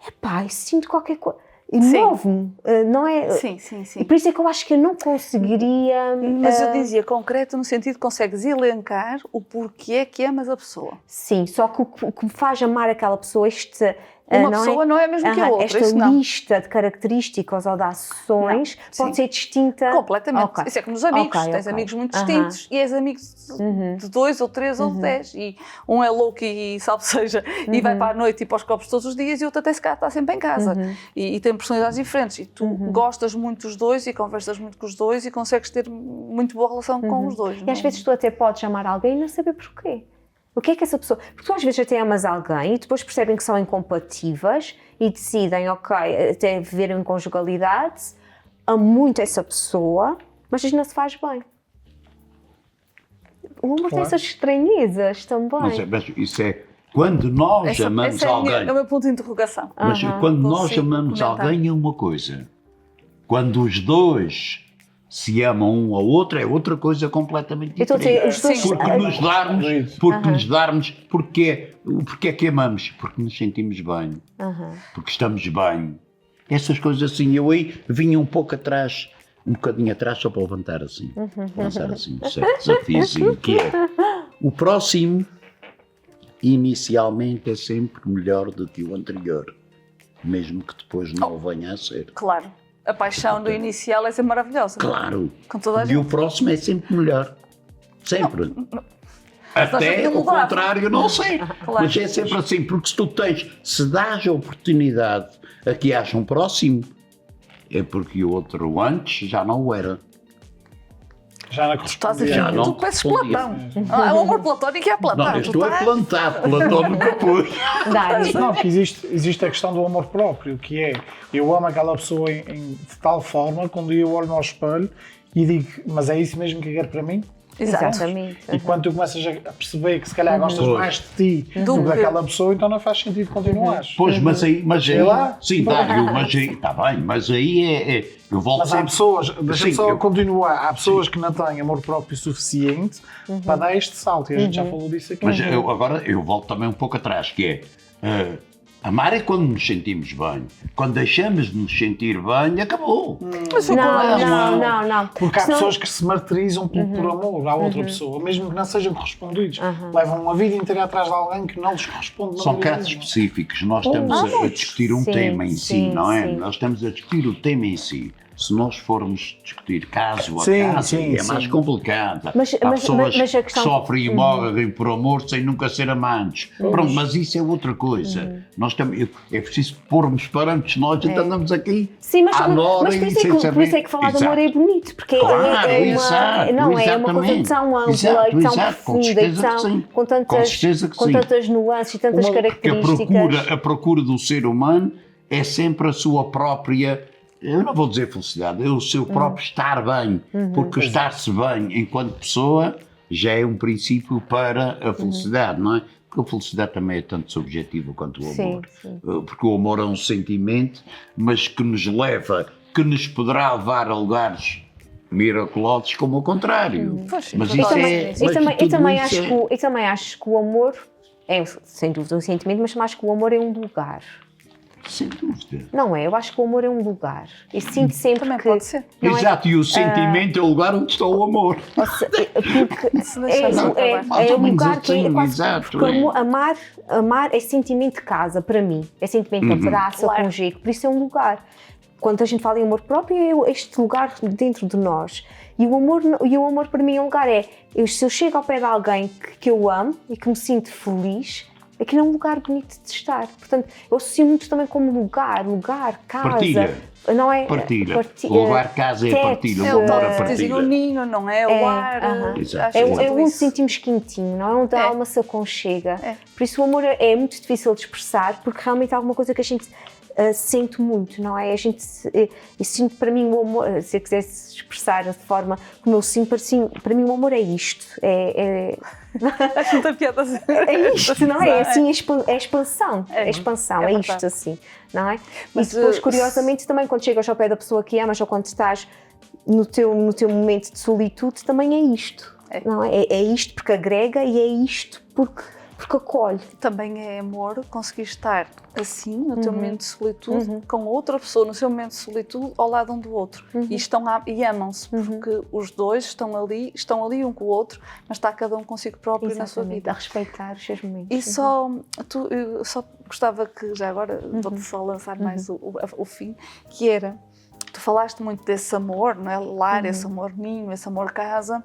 Speaker 1: Epá, eu sinto qualquer coisa... E
Speaker 2: Sim.
Speaker 1: move-me, não é?
Speaker 2: Sim.
Speaker 1: E por isso é que eu acho que eu não conseguiria...
Speaker 2: Mas eu dizia concreto no sentido que consegues elencar o porquê é que amas a pessoa.
Speaker 1: Sim, só que o que me faz amar aquela pessoa,
Speaker 2: Uma pessoa não é a mesma que a outra,
Speaker 1: esta
Speaker 2: isso não.
Speaker 1: lista de características ou de ações
Speaker 2: Não,
Speaker 1: pode
Speaker 2: sim.
Speaker 1: ser distinta.
Speaker 2: Completamente.
Speaker 1: Ok.
Speaker 2: Isso é como nos amigos.
Speaker 1: Ok,
Speaker 2: Tens
Speaker 1: ok.
Speaker 2: amigos muito
Speaker 1: Aham.
Speaker 2: distintos e és amigo de 2 ou 3 ou de 10. E um é louco e salve seja, e vai para a noite e para os copos todos os dias, e o outro até se calhar está sempre em casa. E tem personalidades diferentes. E tu gostas muito dos dois e conversas muito com os dois e consegues ter muito boa relação com os dois.
Speaker 1: E às vezes tu até podes amar alguém e não saber porquê. O que é que essa pessoa... Porque tu às vezes até amas alguém e depois percebem que são incompatíveis e decidem, ok, até viver em conjugalidade, amo muito essa pessoa, mas isto não se faz bem. O amor tem
Speaker 4: Claro.
Speaker 1: essas estranhezas também.
Speaker 3: Mas isso é quando nós amamos
Speaker 2: esse é
Speaker 3: alguém.
Speaker 2: é o meu ponto de interrogação.
Speaker 3: Mas quando nós
Speaker 2: Consigo
Speaker 3: amamos
Speaker 2: comentar.
Speaker 3: alguém é uma coisa. Quando os dois se amam um ao outro é outra coisa completamente
Speaker 1: Eu estou a dizer,
Speaker 3: diferente.
Speaker 1: os dois...
Speaker 2: Sim.
Speaker 3: Porque nos darmos, porque é que amamos? Porque nos sentimos bem, porque estamos bem. Essas coisas assim, eu aí vinha um pouco atrás, um bocadinho atrás só para levantar assim, lançar assim, um certo desafiozinho, que é o próximo inicialmente é sempre melhor do que o anterior, mesmo que depois não o venha a ser.
Speaker 2: Claro. A paixão do inicial é sempre maravilhosa.
Speaker 3: Claro.
Speaker 2: Com toda a
Speaker 3: E
Speaker 2: gente.
Speaker 3: o próximo é sempre melhor. Sempre.
Speaker 2: Nós
Speaker 3: Até
Speaker 2: não
Speaker 3: o
Speaker 2: mudava.
Speaker 3: contrário, não sei.
Speaker 2: Claro.
Speaker 3: Mas é sempre assim, porque se dás a oportunidade a que haja um próximo, é porque o outro antes já não o era.
Speaker 4: Já não
Speaker 2: Estás a
Speaker 4: correspondia.
Speaker 3: Já
Speaker 2: dizer,
Speaker 3: não
Speaker 2: tu pareces
Speaker 3: respondia.
Speaker 2: Platão. É o amor platónico e é Platão.
Speaker 3: Não, eu
Speaker 2: Tu
Speaker 3: estou a
Speaker 2: estás-
Speaker 3: plantar, Platão nunca pôs.
Speaker 1: Dani,
Speaker 4: Não, porque existe a questão do amor próprio, que é, eu amo aquela pessoa de tal forma que um dia eu olho ao espelho e digo, mas é isso mesmo que eu quero para mim?
Speaker 2: Exato.
Speaker 1: exatamente.
Speaker 4: E quando tu começas a perceber que se calhar gostas
Speaker 3: Pois.
Speaker 4: mais de ti do
Speaker 2: Do
Speaker 4: que
Speaker 2: que-
Speaker 4: daquela pessoa, então não faz sentido continuares.
Speaker 3: Pois, mas aí,
Speaker 4: Sei lá.
Speaker 3: sim, Dário, mas aí, está bem, mas aí eu volto
Speaker 4: Mas há
Speaker 3: sempre.
Speaker 4: pessoas, deixa-me
Speaker 3: Sim,
Speaker 4: só
Speaker 3: eu-
Speaker 4: continuar, há pessoas que não têm amor próprio suficiente para dar este salto, e a gente já falou disso aqui.
Speaker 3: Mas agora eu volto também um pouco atrás, que é amar é quando nos sentimos bem. Quando deixamos de nos sentir bem, acabou.
Speaker 2: Mas foi
Speaker 1: Não.
Speaker 4: Porque há
Speaker 1: Senão-
Speaker 4: pessoas que se martirizam por amor à outra pessoa, mesmo que não sejam correspondidos. Levam uma vida inteira atrás de alguém que não lhes corresponde.
Speaker 3: São
Speaker 4: na vida
Speaker 3: casos
Speaker 4: mesmo.
Speaker 3: específicos. Nós estamos a discutir um
Speaker 1: Sim,
Speaker 3: tema em si,
Speaker 1: sim,
Speaker 3: não é?
Speaker 1: sim.
Speaker 3: Nós estamos a discutir o tema em si. Se nós formos discutir caso a
Speaker 4: Sim,
Speaker 3: caso,
Speaker 4: sim,
Speaker 3: é mais
Speaker 4: sim.
Speaker 3: complicado. Há
Speaker 1: Mas
Speaker 3: pessoas
Speaker 1: a questão-
Speaker 3: que sofrem e morrem por amor sem nunca ser amantes. Pronto, mas isso é outra coisa. Nós também, é preciso pormos parâmetros. Nós então andamos aqui
Speaker 1: Sim, mas,
Speaker 3: à nora
Speaker 1: mas
Speaker 3: e
Speaker 1: por, isso é
Speaker 3: sem
Speaker 1: que,
Speaker 3: saber.
Speaker 1: por isso é que falar de amor é
Speaker 3: Exato.
Speaker 1: bonito, porque
Speaker 3: Claro,
Speaker 1: é uma,
Speaker 3: exato,
Speaker 1: não, é uma coisa
Speaker 3: exatamente.
Speaker 1: tão ampla
Speaker 3: Exato,
Speaker 1: e tão
Speaker 3: exato, com
Speaker 1: profunda e
Speaker 3: certeza que
Speaker 1: tão,
Speaker 3: sim.
Speaker 1: com tantas,
Speaker 3: Com certeza que
Speaker 1: com
Speaker 3: sim.
Speaker 1: tantas nuances e tantas
Speaker 4: Uma-
Speaker 3: Porque
Speaker 1: características.
Speaker 3: a procura do ser humano é sempre a sua própria, eu não vou dizer felicidade, é o seu próprio estar bem. Porque estar-se bem enquanto pessoa já é um princípio para a felicidade, não é? Porque a felicidade também é tanto subjetiva quanto o amor.
Speaker 1: Sim.
Speaker 3: Porque o amor é um sentimento, mas que nos leva, que nos poderá levar a lugares miraculosos como o contrário.
Speaker 2: Pois,
Speaker 3: Mas
Speaker 2: eu
Speaker 3: isso
Speaker 2: também-
Speaker 3: é...
Speaker 2: eu
Speaker 3: mas
Speaker 1: Eu também
Speaker 3: tudo
Speaker 1: acho
Speaker 3: isso
Speaker 1: eu também acho que o amor é, sem dúvida, um sentimento, mas também acho que o amor é um lugar.
Speaker 3: Sem dúvida.
Speaker 1: Não é? Eu acho que o amor é um lugar. Eu sinto sempre
Speaker 2: Também
Speaker 1: que...
Speaker 2: pode ser.
Speaker 1: Não é?
Speaker 3: Exato, e o sentimento é o lugar onde está o amor.
Speaker 1: Porque
Speaker 2: Se deixar
Speaker 1: é
Speaker 2: acabar.
Speaker 1: um
Speaker 3: Mais ou menos
Speaker 1: lugar que é
Speaker 3: assim,
Speaker 1: quase...
Speaker 3: exato,
Speaker 1: Porque
Speaker 3: é.
Speaker 1: amar é sentimento de casa, para mim. É sentimento de abraço,
Speaker 2: Claro.
Speaker 1: aconchego. Por isso é um lugar. Quando a gente fala em amor próprio, é este lugar dentro de nós. E o amor para mim é um lugar. Se eu chego ao pé de alguém que eu amo e que me sinto feliz, aquilo é um lugar bonito de estar. Portanto, eu associo muito também como lugar, casa.
Speaker 3: Partilha.
Speaker 1: Não é?
Speaker 3: Partilha. O lugar casa é
Speaker 1: teto,
Speaker 3: partilha,
Speaker 2: É
Speaker 3: o
Speaker 2: o
Speaker 3: amor
Speaker 2: tal
Speaker 3: é
Speaker 2: que dizem no
Speaker 3: partilha.
Speaker 2: ninho, não é? O ar.
Speaker 3: Exato.
Speaker 2: acho
Speaker 1: É,
Speaker 2: que
Speaker 1: é
Speaker 2: tudo
Speaker 1: onde
Speaker 2: isso.
Speaker 1: sentimos quentinho, não é? Onde a
Speaker 2: É.
Speaker 1: alma se aconchega.
Speaker 2: É.
Speaker 1: Por isso o amor é muito difícil de expressar, porque realmente é alguma coisa que a gente sente muito, não é? Eu sinto, para mim, o amor, se eu quisesse expressar de forma como eu sinto, para mim o amor é isto.
Speaker 2: Acho muita piada.
Speaker 1: É isto, não é? É assim, é expansão.
Speaker 2: É,
Speaker 1: É expansão,
Speaker 2: é
Speaker 1: é
Speaker 2: verdade.
Speaker 1: isto assim, não é?
Speaker 2: Mas,
Speaker 1: e depois, curiosamente, também quando chegas ao pé da pessoa que amas ou quando estás no teu momento de solitude, também é isto.
Speaker 2: É.
Speaker 1: Não é? É isto porque agrega e é isto porque acolhe.
Speaker 2: Também é amor conseguir estar assim, no teu momento de solitude, com outra pessoa no seu momento de solitude, ao lado um do outro. E amam-se, porque os dois estão ali um com o outro, mas está cada um consigo próprio na sua
Speaker 1: Exatamente,
Speaker 2: vida.
Speaker 1: a respeitar os seus momentos.
Speaker 2: E eu só gostava que, já agora, vou-te só lançar mais o fim, que era, tu falaste muito desse amor, não é? Lar, esse amor ninho, esse amor casa,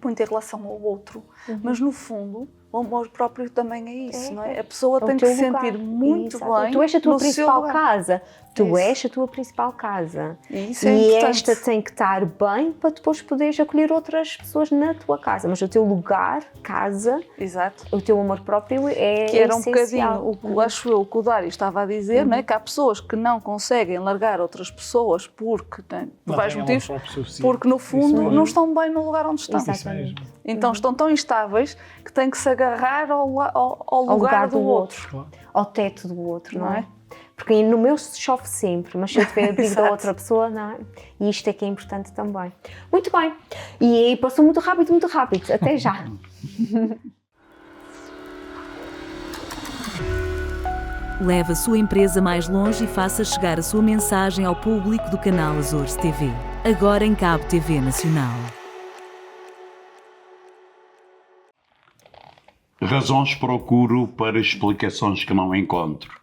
Speaker 2: muito em relação ao outro, mas no fundo, o amor próprio também é isso, não é? A pessoa
Speaker 1: É o
Speaker 2: tem que
Speaker 1: teu
Speaker 2: se
Speaker 1: lugar.
Speaker 2: sentir muito
Speaker 1: Exato.
Speaker 2: bem.
Speaker 1: Tu és a tua
Speaker 2: no seu
Speaker 1: principal
Speaker 2: lugar.
Speaker 1: casa. Tu
Speaker 2: Isso.
Speaker 1: és a tua principal casa.
Speaker 2: E isso é
Speaker 1: E
Speaker 2: importante.
Speaker 1: esta tem que estar bem para depois poderes acolher outras pessoas na tua casa. Mas o teu lugar, casa,
Speaker 2: Exato.
Speaker 1: o teu amor próprio é
Speaker 2: Que era um
Speaker 1: essencial.
Speaker 2: bocadinho o que acho eu que o Dário estava a dizer, não é? Que há pessoas que não conseguem largar outras pessoas porque, por vários
Speaker 4: têm
Speaker 2: motivos,
Speaker 4: amor próprio suficiente.
Speaker 2: porque no fundo
Speaker 4: Isso
Speaker 2: não estão bem no lugar onde estão.
Speaker 1: Exato.
Speaker 4: Isso mesmo.
Speaker 2: Então estão tão instáveis que têm que se agarrar ao lugar do outro.
Speaker 4: Claro.
Speaker 1: Ao teto do outro, não
Speaker 2: Não
Speaker 1: é?
Speaker 2: é?
Speaker 1: Porque no meu chove sempre, mas se eu tiver abrigo da
Speaker 2: Exato.
Speaker 1: outra pessoa, não é? E isto é que é importante também. Muito bem. E passou muito rápido, muito rápido. Até já.
Speaker 5: Leve a sua empresa mais longe e faça chegar a sua mensagem ao público do canal Azores TV. Agora em Cabo TV Nacional.
Speaker 3: Razões procuro para explicações que não encontro.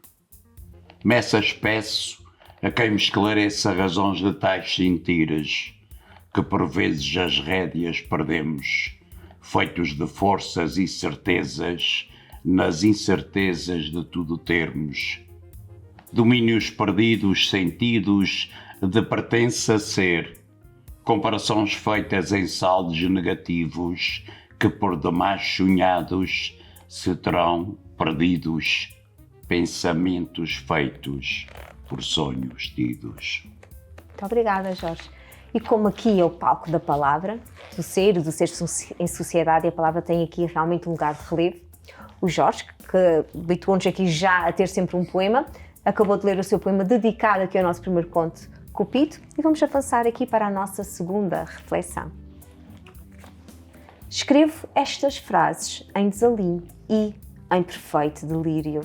Speaker 3: Messas peço a quem me esclareça razões de tais sentiras, que por vezes as rédeas perdemos, feitos de forças e certezas, nas incertezas de tudo termos. Domínios perdidos, sentidos de pertença a ser, comparações feitas em saldos negativos, que por demais sonhados se terão perdidos, pensamentos feitos por sonhos tidos.
Speaker 1: Muito obrigada, Jorge. E como aqui é o palco da palavra, do ser em sociedade, e a palavra tem aqui realmente um lugar de relevo, o Jorge, que habituou-nos aqui já a ter sempre um poema, acabou de ler o seu poema dedicado aqui ao nosso primeiro conto, Cupido, e vamos avançar aqui para a nossa segunda reflexão. Escrevo estas frases em desalinho e em perfeito delírio.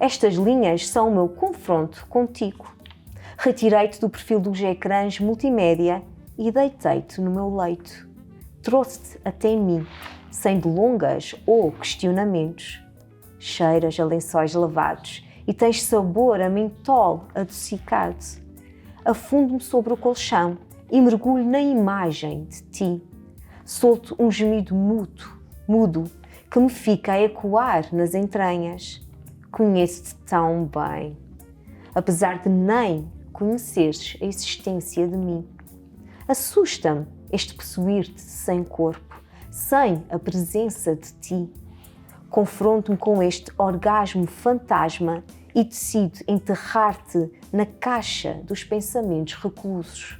Speaker 1: Estas linhas são o meu confronto contigo. Retirei-te do perfil dos ecrãs multimédia e deitei-te no meu leito. Trouxe-te até mim, sem delongas ou questionamentos. Cheiras a lençóis lavados e tens sabor a mentol adocicado. Afundo-me sobre o colchão e mergulho na imagem de ti. Solto um gemido mudo, que me fica a ecoar nas entranhas. Conheço-te tão bem, apesar de nem conheceres a existência de mim. Assusta-me este possuir-te sem corpo, sem a presença de ti. Confronto-me com este orgasmo fantasma e decido enterrar-te na caixa dos pensamentos reclusos.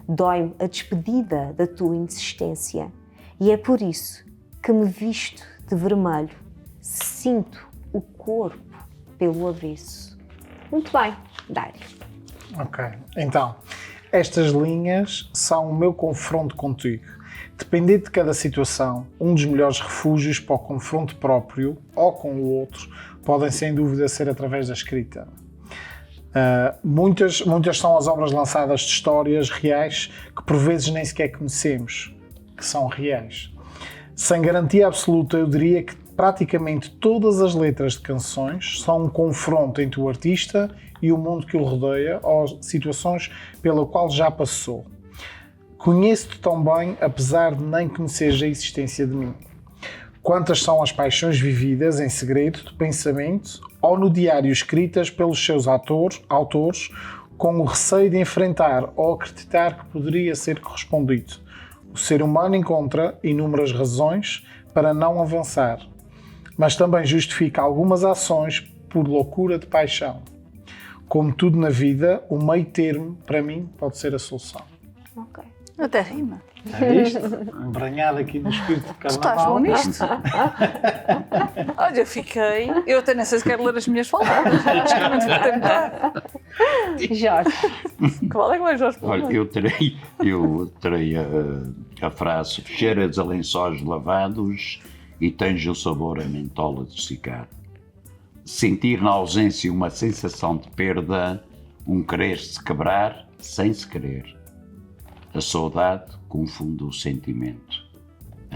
Speaker 1: Dói-me a despedida da tua insistência e é por isso que me visto de vermelho, sinto o corpo pelo avesso. Muito bem, Dário.
Speaker 4: Ok, então, Estas linhas são o meu confronto contigo. Dependendo de cada situação, um dos melhores refúgios para o confronto próprio ou com o outro podem sem dúvida ser através da escrita. Muitas são as obras lançadas de histórias reais que por vezes nem sequer conhecemos, que são reais. Sem garantia absoluta, eu diria que praticamente todas as letras de canções são um confronto entre o artista e o mundo que o rodeia ou situações pela qual já passou. Conheço-te tão bem, apesar de nem conheceres a existência de mim. Quantas são as paixões vividas em segredo de pensamento ou no diário escritas pelos seus autores com o receio de enfrentar ou acreditar que poderia ser correspondido. O ser humano encontra inúmeras razões para não avançar, mas também justifica algumas ações por loucura de paixão. Como tudo na vida, o meio termo, para mim, pode ser a solução.
Speaker 1: Ok.
Speaker 2: Até rima.
Speaker 4: É isto? Embranhado aqui no espírito de
Speaker 2: Tu estás bom
Speaker 4: carnaval.
Speaker 2: nisto? Olha, fiquei... Eu até nem sei se quero ler as minhas palavras. Justamente vou tentar.
Speaker 1: Jorge.
Speaker 2: Qual é que vai, Jorge?
Speaker 3: Olha, eu terei a frase: cheiras a lençóis lavados e tens o sabor a mentola adocicado. Sentir na ausência uma sensação de perda, um querer-se quebrar sem se querer. A saudade confunde o sentimento.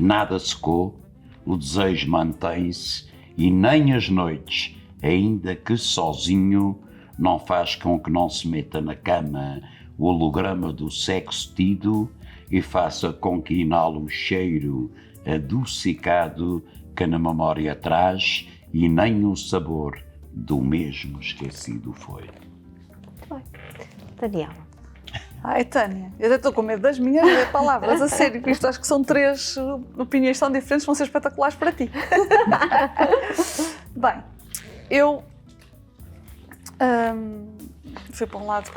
Speaker 3: Nada secou, o desejo mantém-se e nem as noites, ainda que sozinho, não faz com que não se meta na cama o holograma do sexo tido e faça com que inale o cheiro adocicado que na memória traz e nem o sabor do mesmo esquecido foi.
Speaker 1: Daniel.
Speaker 2: Ai, Tânia, eu até estou com medo das minhas palavras, a sério, que isto acho que são 3 opiniões tão diferentes, vão ser espetaculares para ti. Bem, eu fui para um lado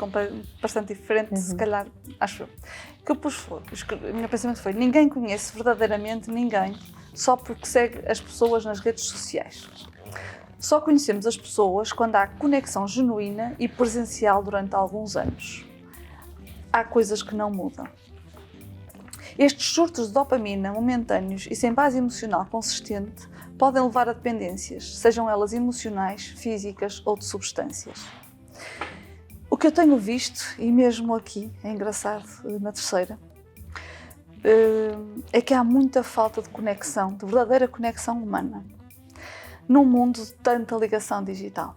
Speaker 2: bastante diferente, se calhar, acho eu. O que eu pus foi, o meu pensamento foi: ninguém conhece verdadeiramente ninguém só porque segue as pessoas nas redes sociais. Só conhecemos as pessoas quando há conexão genuína e presencial durante alguns anos. Há coisas que não mudam. Estes surtos de dopamina momentâneos e sem base emocional consistente podem levar a dependências, sejam elas emocionais, físicas ou de substâncias. O que eu tenho visto, e mesmo aqui, é engraçado, na terceira, é que há muita falta de conexão, de verdadeira conexão humana, num mundo de tanta ligação digital.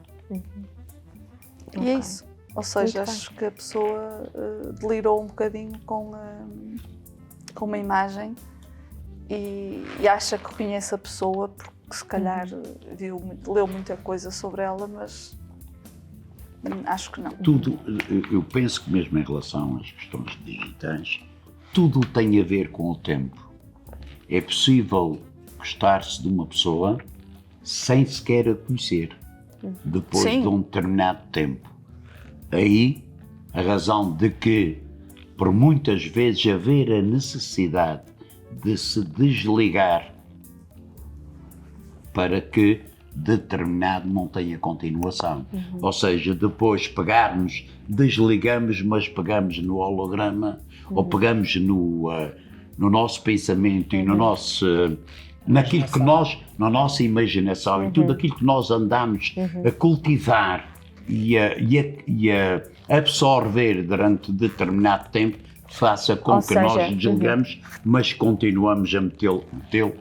Speaker 2: E é isso. Ou seja, acho que a pessoa delirou um bocadinho com uma imagem e acha que conhece a pessoa porque se calhar leu muita coisa sobre ela, mas acho que não.
Speaker 3: Tudo, eu penso que mesmo em relação às questões digitais, tudo tem a ver com o tempo. É possível gostar-se de uma pessoa sem sequer a conhecer, depois
Speaker 2: Sim.
Speaker 3: de um determinado tempo. Aí, a razão de que, por muitas vezes, haver a necessidade de se desligar para que determinado não tenha continuação. Ou seja, depois pegarmos, desligamos, mas pegamos no holograma ou pegamos no nosso pensamento e no nosso... naquilo que nós, na nossa imaginação e tudo aquilo que nós andamos a cultivar e a absorver durante determinado tempo, faça com que nós desligamos, mas continuamos a metê-lo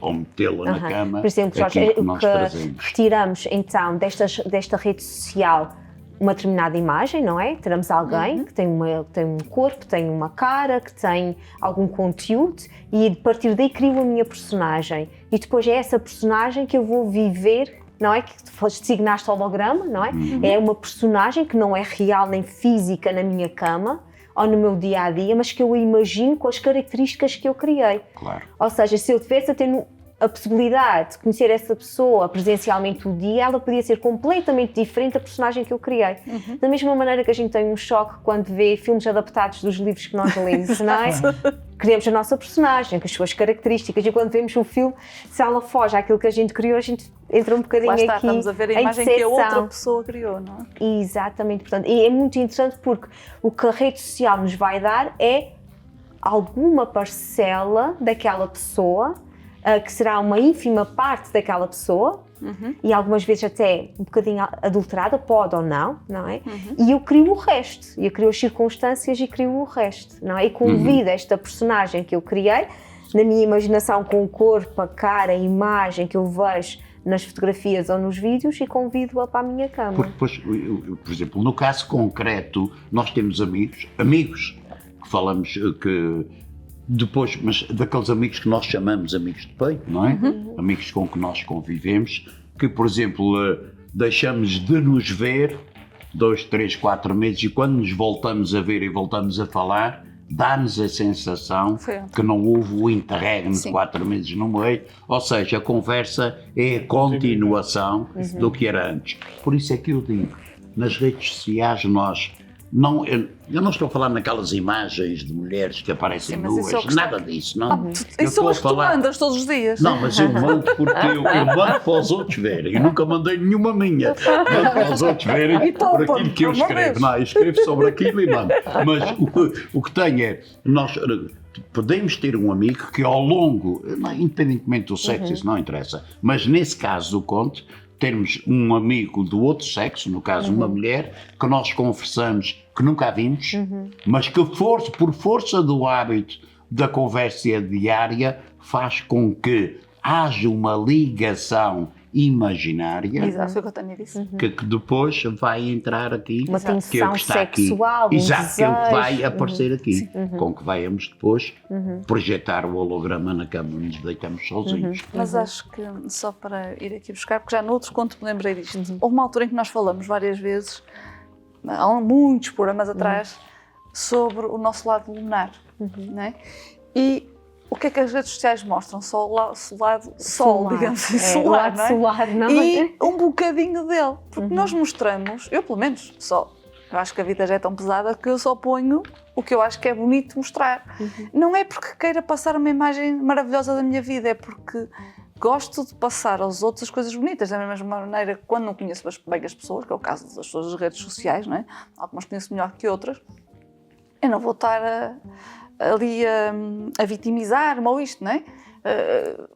Speaker 3: ou metê-la na cama.
Speaker 1: Por exemplo, Jorge,
Speaker 3: aquilo que
Speaker 1: o
Speaker 3: nós
Speaker 1: que
Speaker 3: trazemos.
Speaker 1: retiramos então desta rede social uma determinada imagem, não é? Teremos alguém que tem um corpo, tem uma cara, que tem algum conteúdo e a partir daí crio a minha personagem. E depois é essa personagem que eu vou viver, não é? Que designaste holograma, não é? É uma personagem que não é real nem física na minha cama ou no meu dia-a-dia, mas que eu imagino com as características que eu criei.
Speaker 3: Claro.
Speaker 1: Ou seja, se eu tivesse a ter a possibilidade de conhecer essa pessoa presencialmente o dia, ela podia ser completamente diferente da personagem que eu criei. Da mesma maneira que a gente tem um choque quando vê filmes adaptados dos livros que nós lemos, não é? Criamos a nossa personagem, com as suas características, e quando vemos o filme, se ela foge àquilo que a gente criou, a gente entra um bocadinho
Speaker 2: Lá está,
Speaker 1: aqui
Speaker 2: estamos a ver a
Speaker 1: em
Speaker 2: imagem que a outra
Speaker 1: decepção.
Speaker 2: pessoa criou, não é?
Speaker 1: Exatamente, portanto, e é muito interessante porque o que a rede social nos vai dar é alguma parcela daquela pessoa, que será uma ínfima parte daquela pessoa, e algumas vezes até um bocadinho adulterada, pode ou não, não é? E eu crio o resto, eu crio as circunstâncias e crio o resto, não é? E convido esta personagem que eu criei, na minha imaginação, com o corpo, a cara, a imagem que eu vejo nas fotografias ou nos vídeos, e convido-a para a minha cama.
Speaker 3: Porque depois, por exemplo, no caso concreto, nós temos amigos que falamos que depois, mas daqueles amigos que nós chamamos amigos de peito, não é? Amigos com que nós convivemos, que, por exemplo, deixamos de nos ver 2, 3, 4 meses, e quando nos voltamos a ver e voltamos a falar, dá-nos a sensação que não houve o interregno de 4 meses no meio, ou seja, a conversa é a continuação do que era antes. Por isso é que eu digo, nas redes sociais eu não estou a falar naquelas imagens de mulheres que aparecem
Speaker 2: mas
Speaker 3: nuas,
Speaker 2: isso é o que
Speaker 3: nada disso, não.
Speaker 2: Isso são as que tu mandas todos os dias.
Speaker 3: Não, mas eu mando porque eu mando para os outros verem. Eu nunca mandei nenhuma minha. Mando para os outros verem por aquilo que eu escrevo. Não, eu escrevo sobre aquilo e mando. Mas o que tenho é, nós podemos ter um amigo que ao longo, independentemente do sexo, isso não interessa, mas nesse caso do conto, termos um amigo do outro sexo, no caso uma mulher, que nós conversamos, que nunca a vimos, mas que por força do hábito da conversa diária faz com que haja uma ligação imaginária.
Speaker 2: Exato, foi o que eu tenho a dizer.
Speaker 3: Que depois vai entrar aqui,
Speaker 1: Uma
Speaker 3: que é o
Speaker 1: tensão
Speaker 3: que está
Speaker 1: sexual,
Speaker 3: aqui. Exato, que é o que vai
Speaker 1: desejo.
Speaker 3: aparecer aqui, com que vamos depois projetar o holograma na cama e nos deitamos sozinhos.
Speaker 2: Mas acho que, só para ir aqui buscar, porque já noutros contos me lembrei disto, houve uma altura em que nós falamos várias vezes, há muitos programas atrás, sobre o nosso lado lunar, não é? E o que é que as redes sociais mostram? Só o lado sol,
Speaker 1: Solar.
Speaker 2: digamos assim,
Speaker 1: É, o
Speaker 2: solar,
Speaker 1: lado
Speaker 2: não é?
Speaker 1: solar, não
Speaker 2: E
Speaker 1: é?
Speaker 2: um bocadinho dele, porque nós mostramos, eu pelo menos só, eu acho que a vida já é tão pesada que eu só ponho o que eu acho que é bonito mostrar. Não é porque queira passar uma imagem maravilhosa da minha vida, é porque gosto de passar aos outros as coisas bonitas, da mesma maneira que quando não conheço bem as pessoas, que é o caso das pessoas das redes sociais, não é? Algumas conheço melhor que outras, eu não vou estar ali a vitimizar-me ou isto, não é?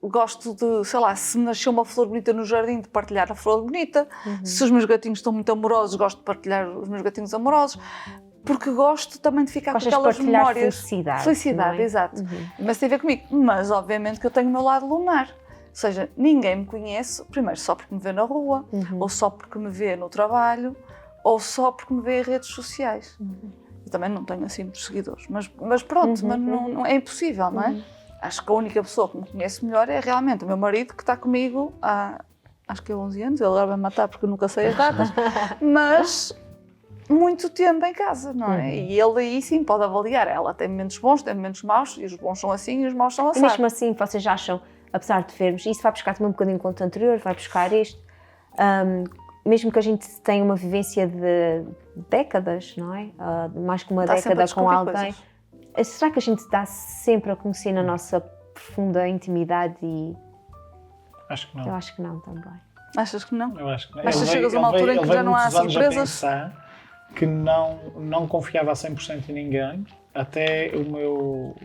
Speaker 2: Gosto de, sei lá, se nasceu uma flor bonita no jardim, de partilhar a flor bonita. Se os meus gatinhos estão muito amorosos, gosto de partilhar os meus gatinhos amorosos. Porque gosto também de ficar
Speaker 1: Gostas
Speaker 2: com aquelas
Speaker 1: de partilhar
Speaker 2: memórias.
Speaker 1: felicidade,
Speaker 2: Felicidade,
Speaker 1: não é?
Speaker 2: exato. Mas tem a ver comigo. Mas, obviamente, que eu tenho o meu lado lunar. Ou seja, ninguém me conhece, primeiro, só porque me vê na rua, ou só porque me vê no trabalho, ou só porque me vê em redes sociais. Eu também não tenho assim muitos seguidores, mas pronto, mas não, é impossível, não é? Acho que a única pessoa que me conhece melhor é realmente o meu marido, que está comigo há, acho que 11 anos, ele agora vai matar porque eu nunca sei as datas, mas muito tempo em casa, não é? E ele aí sim pode avaliar, ela tem momentos bons, tem momentos maus, e os bons são assim e os maus são
Speaker 1: E
Speaker 2: assim.
Speaker 1: mesmo assim, vocês acham, apesar de vermos, isso vai buscar também um bocadinho o conto anterior, vai buscar este, mesmo que a gente tenha uma vivência de décadas, não é? Mais que uma
Speaker 2: Está sempre a
Speaker 1: década com
Speaker 2: descobrir
Speaker 1: alguém,
Speaker 2: coisas.
Speaker 1: será que a gente dá sempre a conhecer na nossa profunda intimidade? E
Speaker 4: Acho que não.
Speaker 1: eu acho que não também.
Speaker 2: Achas que não?
Speaker 4: Eu acho que não.
Speaker 2: Mas
Speaker 4: Ele
Speaker 2: tu chegas a
Speaker 4: veio-
Speaker 2: uma
Speaker 4: ele
Speaker 2: altura em
Speaker 4: veio-
Speaker 2: que
Speaker 4: ele
Speaker 2: já não há
Speaker 4: veio muitos anos a
Speaker 2: surpresas?
Speaker 4: pensar que não confiava a 100% em ninguém, até o meu,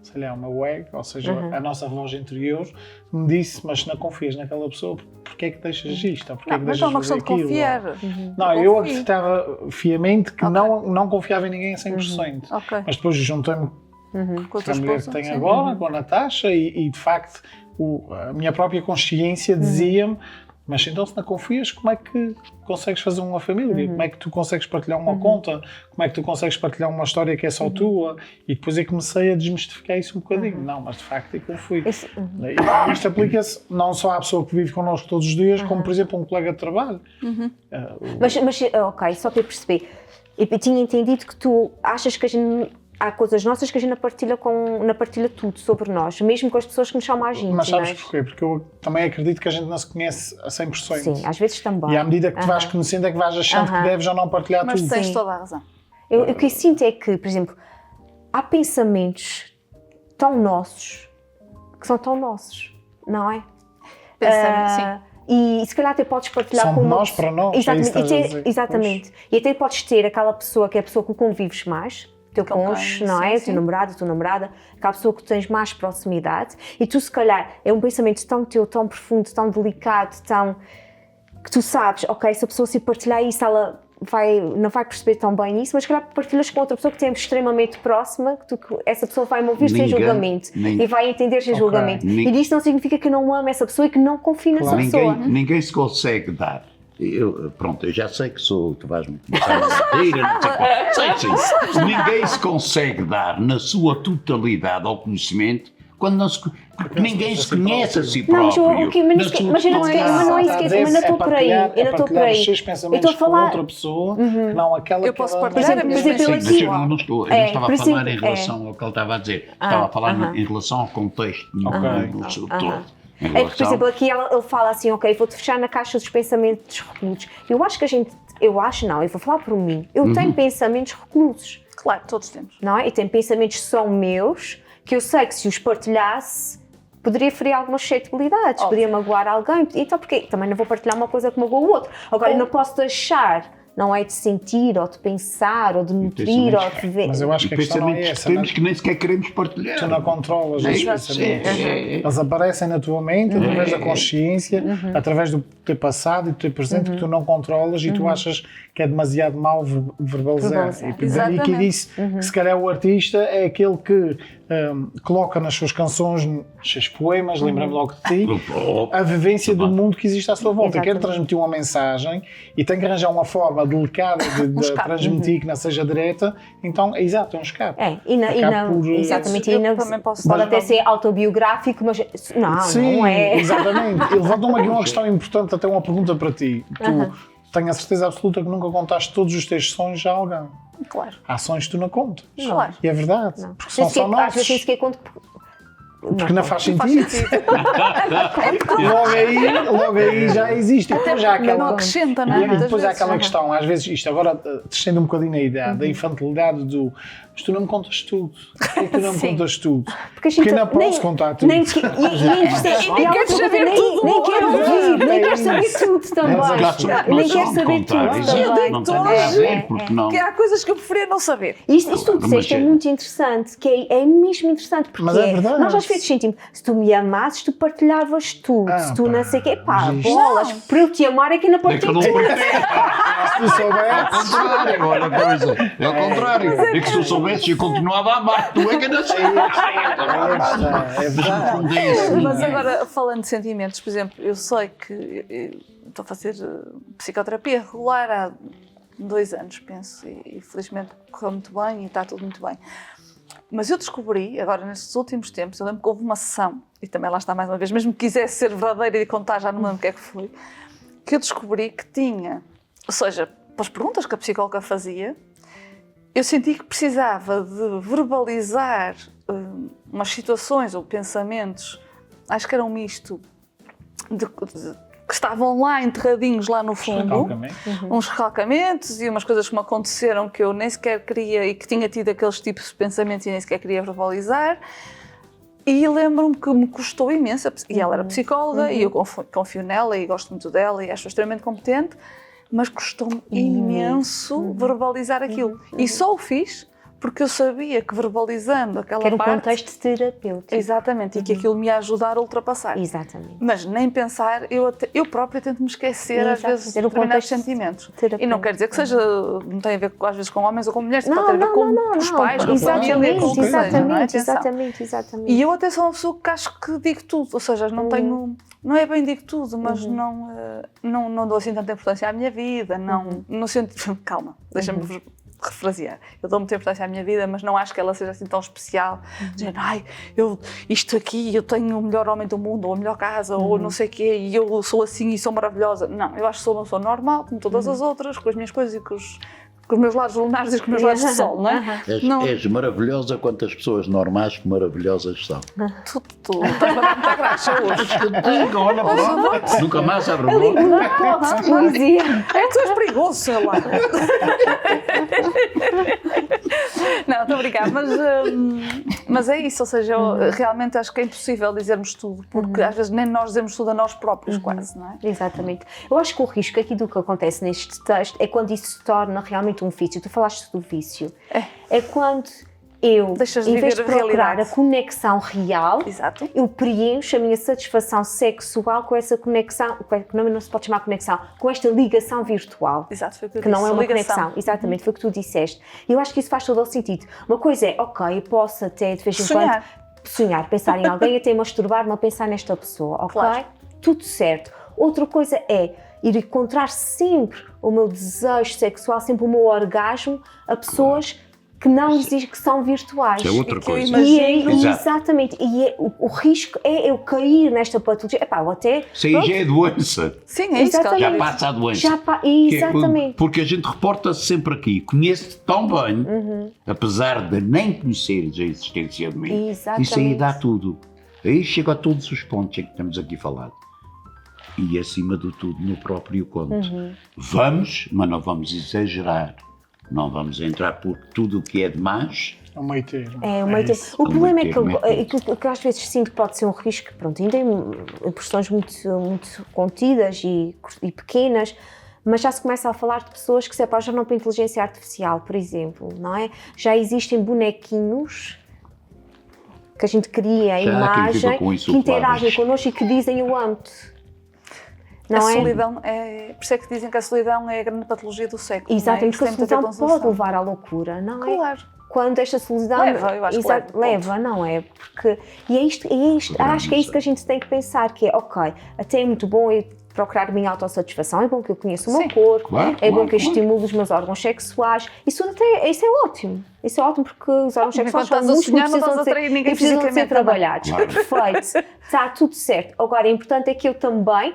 Speaker 4: sei lá, o meu ego, ou seja, a nossa voz interior, me disse, mas se não confias naquela pessoa, porquê é que deixas isto? Ou porquê é que
Speaker 2: Mas
Speaker 4: deixas
Speaker 2: não é uma
Speaker 4: fazer
Speaker 2: questão de
Speaker 4: aquilo?
Speaker 2: confiar.
Speaker 4: Não, eu
Speaker 2: Confio.
Speaker 4: acreditava fiamente que
Speaker 2: Ok.
Speaker 4: não confiava em ninguém a 100%.
Speaker 2: Ok.
Speaker 4: Mas depois juntei-me
Speaker 2: Com a
Speaker 4: com
Speaker 2: tua
Speaker 4: a mulher
Speaker 2: esposa?
Speaker 4: que tenho
Speaker 2: Sim.
Speaker 4: agora, com a Natasha, e de facto a minha própria consciência dizia-me, mas então se não confias, como é que consegues fazer uma família? Como é que tu consegues partilhar uma conta? Como é que tu consegues partilhar uma história que é só tua? E depois eu comecei a desmistificar isso um bocadinho. Não, mas de facto eu confio.
Speaker 1: Isso-
Speaker 4: E isto aplica-se não só à pessoa que vive connosco todos os dias, como por exemplo um colega de trabalho.
Speaker 1: Mas, ok, só para eu perceber, eu tinha entendido que tu achas que há coisas nossas que a gente não partilha tudo sobre nós, mesmo com as pessoas que nos são mais íntimas.
Speaker 4: Mas sabes porquê? Porque eu também acredito que a gente não se conhece a 100%.
Speaker 1: Sim, às vezes também.
Speaker 4: E à medida que tu vais conhecendo é que vais achando que deves ou não partilhar
Speaker 2: Mas
Speaker 4: tudo.
Speaker 2: tens
Speaker 1: Sim.
Speaker 2: toda a razão.
Speaker 1: O que eu sinto é que, por exemplo, há pensamentos tão nossos que são tão nossos, não é?
Speaker 2: Pensamento, sim.
Speaker 1: E se calhar até podes partilhar
Speaker 4: São
Speaker 1: com
Speaker 4: de
Speaker 1: uma
Speaker 4: nós
Speaker 1: pessoa-
Speaker 4: para nós, é isso
Speaker 1: Exatamente,
Speaker 4: que estás a dizer.
Speaker 1: exatamente. E até podes ter aquela pessoa que é a pessoa que convives mais, teu
Speaker 2: Com quem,
Speaker 1: cônjuge, não é?
Speaker 2: sim,
Speaker 1: O teu
Speaker 2: sim.
Speaker 1: namorado, a tua namorada, aquela pessoa que tens mais proximidade, e tu se calhar é um pensamento tão teu, tão profundo, tão delicado, tão que tu sabes, ok, se a pessoa se partilhar isso, ela não vai perceber tão bem isso, mas se calhar partilhas com outra pessoa que te é extremamente próxima, que essa pessoa vai me ouvir sem
Speaker 3: Ninguém-
Speaker 1: julgamento e vai entender sem
Speaker 4: Ok.
Speaker 1: julgamento. E isso não significa que eu não amo essa pessoa e que não confio nessa pessoa.
Speaker 3: Ninguém se consegue dar. Eu já sei que tu vais-me começar a mentir, não sei qual. Sei. Ninguém se consegue dar na sua totalidade ao conhecimento quando não se, porque ninguém se conhece a si
Speaker 1: Não, mas
Speaker 3: próprio.
Speaker 1: ok, mas
Speaker 3: na
Speaker 1: não
Speaker 3: sua
Speaker 1: eu não
Speaker 3: totalidade.
Speaker 1: esqueço, mas não estou por aí. Eu não estou por aí.
Speaker 4: os seus
Speaker 1: Eu
Speaker 4: pensamentos
Speaker 1: estou a falar.
Speaker 4: com outra pessoa, não aquela
Speaker 2: Eu
Speaker 4: que
Speaker 2: posso
Speaker 4: ela
Speaker 2: partilhar
Speaker 4: não-
Speaker 2: a minha
Speaker 1: Por exemplo,
Speaker 2: experiência.
Speaker 3: Sim,
Speaker 1: aqui-
Speaker 3: mas eu não estava
Speaker 1: É,
Speaker 3: a
Speaker 1: por
Speaker 3: falar
Speaker 1: exemplo,
Speaker 3: em relação ao que ele estava a dizer. Estava a falar em relação ao contexto no seu todo. Em
Speaker 1: É que, por
Speaker 3: relação-
Speaker 1: exemplo, aqui ele fala assim, ok, vou-te fechar na caixa dos pensamentos reclusos. Eu vou falar por mim. Eu tenho pensamentos reclusos,
Speaker 2: Claro, todos temos.
Speaker 1: não é? E tenho pensamentos que são meus, que eu sei que se os partilhasse, poderia ferir algumas suscetibilidades,
Speaker 2: Óbvio.
Speaker 1: poderia magoar alguém. Então, porque também não vou partilhar uma coisa que magoa o outro. Agora, eu não posso deixar, não é de sentir, ou de pensar, ou de nutrir, ou de ver.
Speaker 4: Mas eu acho
Speaker 3: E
Speaker 4: que a questão não é
Speaker 3: pensamentos
Speaker 4: essa.
Speaker 3: que temos que nem sequer queremos partilhar.
Speaker 4: Tu não controlas os pensamentos. Eles aparecem na tua mente através da consciência, através do teu passado e do teu presente que tu não controlas e tu achas que é demasiado mau verbalizar.
Speaker 1: Verbalizar.
Speaker 4: E daí que disse que se calhar o artista é aquele que coloca nas suas canções, nos seus poemas, lembrando logo de ti, a vivência do mundo que existe à sua volta. Quer
Speaker 1: Exatamente.
Speaker 4: transmitir uma mensagem e tem que arranjar uma forma delicada de
Speaker 2: escape.
Speaker 4: transmitir que não seja direta, então é exato, é um escape.
Speaker 1: É,
Speaker 4: Acaba por-
Speaker 1: exatamente,
Speaker 2: Eu também posso
Speaker 1: pode
Speaker 2: dar
Speaker 1: até
Speaker 2: nome.
Speaker 1: ser autobiográfico, mas
Speaker 4: Sim,
Speaker 1: não é.
Speaker 4: exatamente. E levantou-me aqui uma questão importante, até uma pergunta para ti. Tu tenho a certeza absoluta que nunca contaste todos os teus sonhos a alguém.
Speaker 2: Claro.
Speaker 4: Há sonhos que tu não contas.
Speaker 2: Claro.
Speaker 4: E é verdade.
Speaker 1: Não.
Speaker 4: Porque são só
Speaker 1: Às vezes nem
Speaker 4: nossos.
Speaker 1: sequer conto.
Speaker 4: Porque não faz
Speaker 2: Faz
Speaker 4: sentido.
Speaker 2: sentido.
Speaker 4: Logo aí já existe. E depois já há
Speaker 2: Não
Speaker 4: aquela...
Speaker 2: acrescenta, não é?
Speaker 4: E
Speaker 2: Muitas
Speaker 4: depois há
Speaker 2: vezes.
Speaker 4: aquela questão, às vezes, isto agora descendo um bocadinho a ideia da infantilidade do mas tu não me contas tudo. Porquê que tu não me
Speaker 2: Sim.
Speaker 4: contas tudo?
Speaker 1: Porque a gente
Speaker 4: Porque não posso contar tudo.
Speaker 1: Nem, e
Speaker 2: queres saber tudo.
Speaker 1: nem quero ouvir, nem quero saber tudo também. Nem quero saber tudo também.
Speaker 3: Não tem nada a ver, porque não.
Speaker 2: Que há coisas que eu preferia não saber.
Speaker 1: Isto que tu disseste é muito interessante, que é mesmo interessante, porque
Speaker 4: Mas é verdade.
Speaker 1: nós às vezes sentimos, se tu me amasses, tu partilhavas tudo, se tu
Speaker 4: pá,
Speaker 1: não sei o quê, pá,
Speaker 4: mas isto-
Speaker 1: bolas, para eu te amar é que ainda
Speaker 3: É que eu
Speaker 1: partilho
Speaker 3: não
Speaker 1: tudo.
Speaker 4: Se tu soubesses...
Speaker 3: contrário, olha a coisa. É ao contrário. É que se eu soubesse, eu continuava a amar. Tu é que não sei.
Speaker 4: É verdade.
Speaker 2: Mas agora, falando de sentimentos, por exemplo, eu sei que estou a fazer psicoterapia regular há 2 anos, penso, e felizmente correu muito bem e está tudo muito bem. Mas eu descobri, agora nestes últimos tempos, eu lembro que houve uma sessão, e também lá está mais uma vez, mesmo que quisesse ser verdadeira e contar, já não me lembro o que é que foi, que eu descobri que tinha, ou seja, para as perguntas que a psicóloga fazia, eu senti que precisava de verbalizar umas situações ou pensamentos, acho que era um misto, que estavam lá enterradinhos lá no fundo, uns recalcamentos e umas coisas que me aconteceram que eu nem sequer queria e que tinha tido aqueles tipos de pensamentos e nem sequer queria verbalizar. E lembro-me que me custou imenso, e ela era psicóloga e eu confio nela e gosto muito dela e acho extremamente competente, mas custou-me imenso verbalizar aquilo. E só o fiz porque eu sabia que verbalizando aquela
Speaker 1: Que era um
Speaker 2: parte...
Speaker 1: contexto terapêutico.
Speaker 2: Exatamente, e que aquilo me ia ajudar a ultrapassar.
Speaker 1: Exatamente.
Speaker 2: Mas nem pensar, eu própria tento me esquecer às
Speaker 1: Exato,
Speaker 2: vezes de
Speaker 1: ter um
Speaker 2: determinados
Speaker 1: contexto
Speaker 2: sentimentos.
Speaker 1: terapêutico.
Speaker 2: E não quer dizer que seja, não tem a ver às vezes com homens ou com mulheres,
Speaker 1: Não,
Speaker 2: pode ter a ver
Speaker 1: não,
Speaker 2: com
Speaker 1: não,
Speaker 2: os
Speaker 1: não.
Speaker 2: pais, com a família, com o que seja, não é?
Speaker 1: Exatamente,
Speaker 2: Atenção.
Speaker 1: exatamente.
Speaker 2: E eu até sou uma pessoa que acho que digo tudo, ou seja, não tenho, não é bem digo tudo, mas não dou assim tanta importância à minha vida, não, no sentido, calma, deixa-me refrasear, eu dou muita importância à minha vida, mas não acho que ela seja assim tão especial, dizendo, ai, isto aqui, eu tenho o melhor homem do mundo, ou a melhor casa, ou não sei o quê, e eu sou assim e sou maravilhosa. Não, eu acho que sou uma pessoa normal, como todas as outras, com as minhas coisas e com com os meus lados lunares e com os meus lados de sol, não é?
Speaker 3: És maravilhosa quantas pessoas normais que maravilhosas são.
Speaker 2: Tu estás a dar muita graxa hoje.
Speaker 3: Olha, nunca mais abre a boca.
Speaker 1: Não dizia.
Speaker 2: É que tu és perigoso, sei lá. Não, estou a brincar, mas é isso, ou seja, eu realmente acho que é impossível dizermos tudo, porque às vezes nem nós dizemos tudo a nós próprios, quase, não é?
Speaker 1: Exatamente. Eu acho que o risco aqui do que acontece neste texto é quando isso se torna realmente um vício. Tu falaste do vício. É quando eu,
Speaker 2: Deixas de
Speaker 1: em vez de
Speaker 2: viver a
Speaker 1: procurar
Speaker 2: realidade.
Speaker 1: a conexão real,
Speaker 2: Exato.
Speaker 1: eu preencho a minha satisfação sexual com essa conexão, não se pode chamar conexão, com esta ligação virtual.
Speaker 2: Exato, foi o que eu
Speaker 1: Que não
Speaker 2: disse,
Speaker 1: é uma
Speaker 2: ligação.
Speaker 1: conexão. Exatamente, foi o que tu disseste. E eu acho que isso faz todo o sentido. Uma coisa é, ok, eu posso até de vez em quando sonhar, pensar em alguém, até masturbar-me a pensar nesta pessoa, ok?
Speaker 2: Claro.
Speaker 1: Tudo certo. Outra coisa é ir encontrar sempre o meu desejo sexual, sempre o meu orgasmo a pessoas que não dizem que são virtuais.
Speaker 3: Isso é outra
Speaker 2: E que eu
Speaker 3: coisa.
Speaker 2: imagino-
Speaker 1: E é,
Speaker 3: Exato.
Speaker 1: exatamente, e o risco é eu cair nesta patologia. Epá, eu até...
Speaker 3: Isso aí já é doença.
Speaker 2: Sim, é isso que ela
Speaker 3: Já
Speaker 2: diz.
Speaker 3: passa a doença.
Speaker 1: Exatamente.
Speaker 3: Porque a gente reporta-se sempre aqui. Conheço-te tão bem, apesar de nem conheceres a existência de mim.
Speaker 1: Exatamente.
Speaker 3: Isso aí dá tudo. Aí chega a todos os pontos em que estamos aqui a falar. E acima de tudo no próprio conto. Vamos, mas não vamos exagerar. Não vamos entrar por tudo o que é demais.
Speaker 4: É um meio termo.
Speaker 1: É, uma
Speaker 4: isso.
Speaker 1: o problema é que,
Speaker 3: termo,
Speaker 1: que às vezes sinto que pode ser um risco, pronto, ainda em porções muito contidas e pequenas, mas já se começa a falar de pessoas que se apaixonam por inteligência artificial, por exemplo, não é? Já existem bonequinhos que a gente cria a
Speaker 3: Já há quem viva
Speaker 1: imagem,
Speaker 3: com
Speaker 1: que
Speaker 3: insufláveis.
Speaker 1: interagem connosco e que dizem eu amo-te.
Speaker 2: A
Speaker 1: Não é?
Speaker 2: solidão é. Por isso é que dizem que a solidão é a grande patologia do século.
Speaker 1: Exatamente,
Speaker 2: não é?
Speaker 1: porque a
Speaker 2: Isso tem muito
Speaker 1: solidão
Speaker 2: ver com
Speaker 1: pode levar à loucura, não é?
Speaker 2: Claro.
Speaker 1: Quando esta solidão
Speaker 2: Leva, eu acho que leva,
Speaker 1: leva, não é? Porque, e é isto, acho que é isso que a gente tem que pensar, que é, ok, até é muito bom eu procurar a minha autossatisfação, é bom que eu conheça o meu
Speaker 2: Sim.
Speaker 1: corpo,
Speaker 3: Claro,
Speaker 1: é bom
Speaker 3: claro,
Speaker 1: que eu
Speaker 3: claro.
Speaker 1: estimule os meus órgãos sexuais, isso é ótimo. Isso é ótimo porque os órgãos
Speaker 2: Enquanto
Speaker 1: sexuais são
Speaker 2: estás a
Speaker 1: músculos,
Speaker 2: sonhar, não
Speaker 1: precisam
Speaker 2: estás a
Speaker 1: de ser,
Speaker 2: atrair ninguém
Speaker 1: e precisam de ser
Speaker 2: fisicamente também.
Speaker 1: trabalhados.
Speaker 3: Claro.
Speaker 1: Perfeito, está tudo certo. Agora, é importante é que eu também,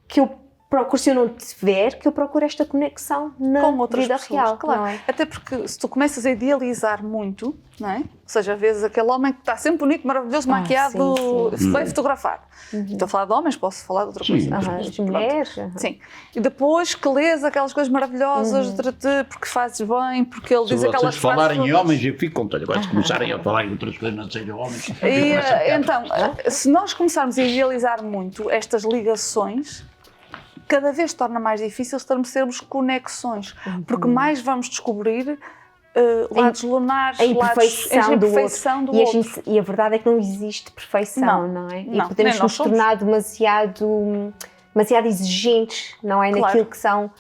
Speaker 1: que eu procuro, se eu não tiver, que eu procure esta conexão na
Speaker 2: Com outras
Speaker 1: vida
Speaker 2: pessoas,
Speaker 1: real.
Speaker 2: claro.
Speaker 1: Não é?
Speaker 2: Até porque se tu começas a idealizar muito, não é? Ou seja, vês aquele homem que está sempre bonito, maravilhoso, maquiado, bem fotografado. Estou a falar de homens, posso falar de outra
Speaker 3: Sim.
Speaker 2: coisa.
Speaker 1: Aham, as mulheres. aham.
Speaker 2: Sim. E depois que lês aquelas coisas maravilhosas, porque fazes bem, porque ele
Speaker 3: Se
Speaker 2: diz aquelas
Speaker 3: vocês falarem em
Speaker 2: frases
Speaker 3: homens, eu fico contente. Agora, se começarem a falar em outras coisas, não sejam homens.
Speaker 2: todas. E, então, se nós começarmos a idealizar muito estas ligações, cada vez se torna mais difícil estabelecermos conexões, porque mais vamos descobrir lados lunares,
Speaker 1: A imperfeição do outro.
Speaker 2: do outro.
Speaker 1: E a verdade é que não existe perfeição, não é? E
Speaker 2: Não,
Speaker 1: podemos
Speaker 2: nem nós
Speaker 1: nos
Speaker 2: somos.
Speaker 1: tornar demasiado exigentes, não é?
Speaker 2: Claro.
Speaker 1: Naquilo que são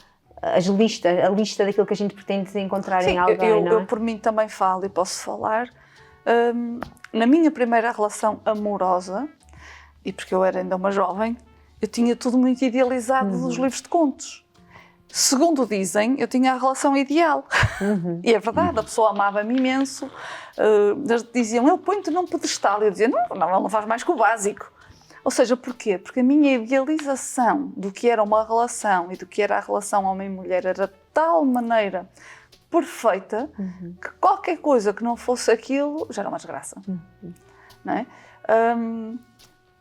Speaker 1: a lista daquilo que a gente pretende encontrar
Speaker 2: Sim,
Speaker 1: em alguém,
Speaker 2: eu,
Speaker 1: não é?
Speaker 2: eu por mim também falo e posso falar. Na minha primeira relação amorosa, e porque eu era ainda uma jovem, eu tinha tudo muito idealizado dos livros de contos. Segundo dizem, eu tinha a relação ideal. E é verdade, a pessoa amava-me imenso. Eles diziam, ele põe-te num pedestal. E eu dizia, não, ele não faz mais que o básico. Ou seja, porquê? Porque a minha idealização do que era uma relação e do que era a relação homem-mulher era de tal maneira perfeita que qualquer coisa que não fosse aquilo já era uma desgraça. Não é?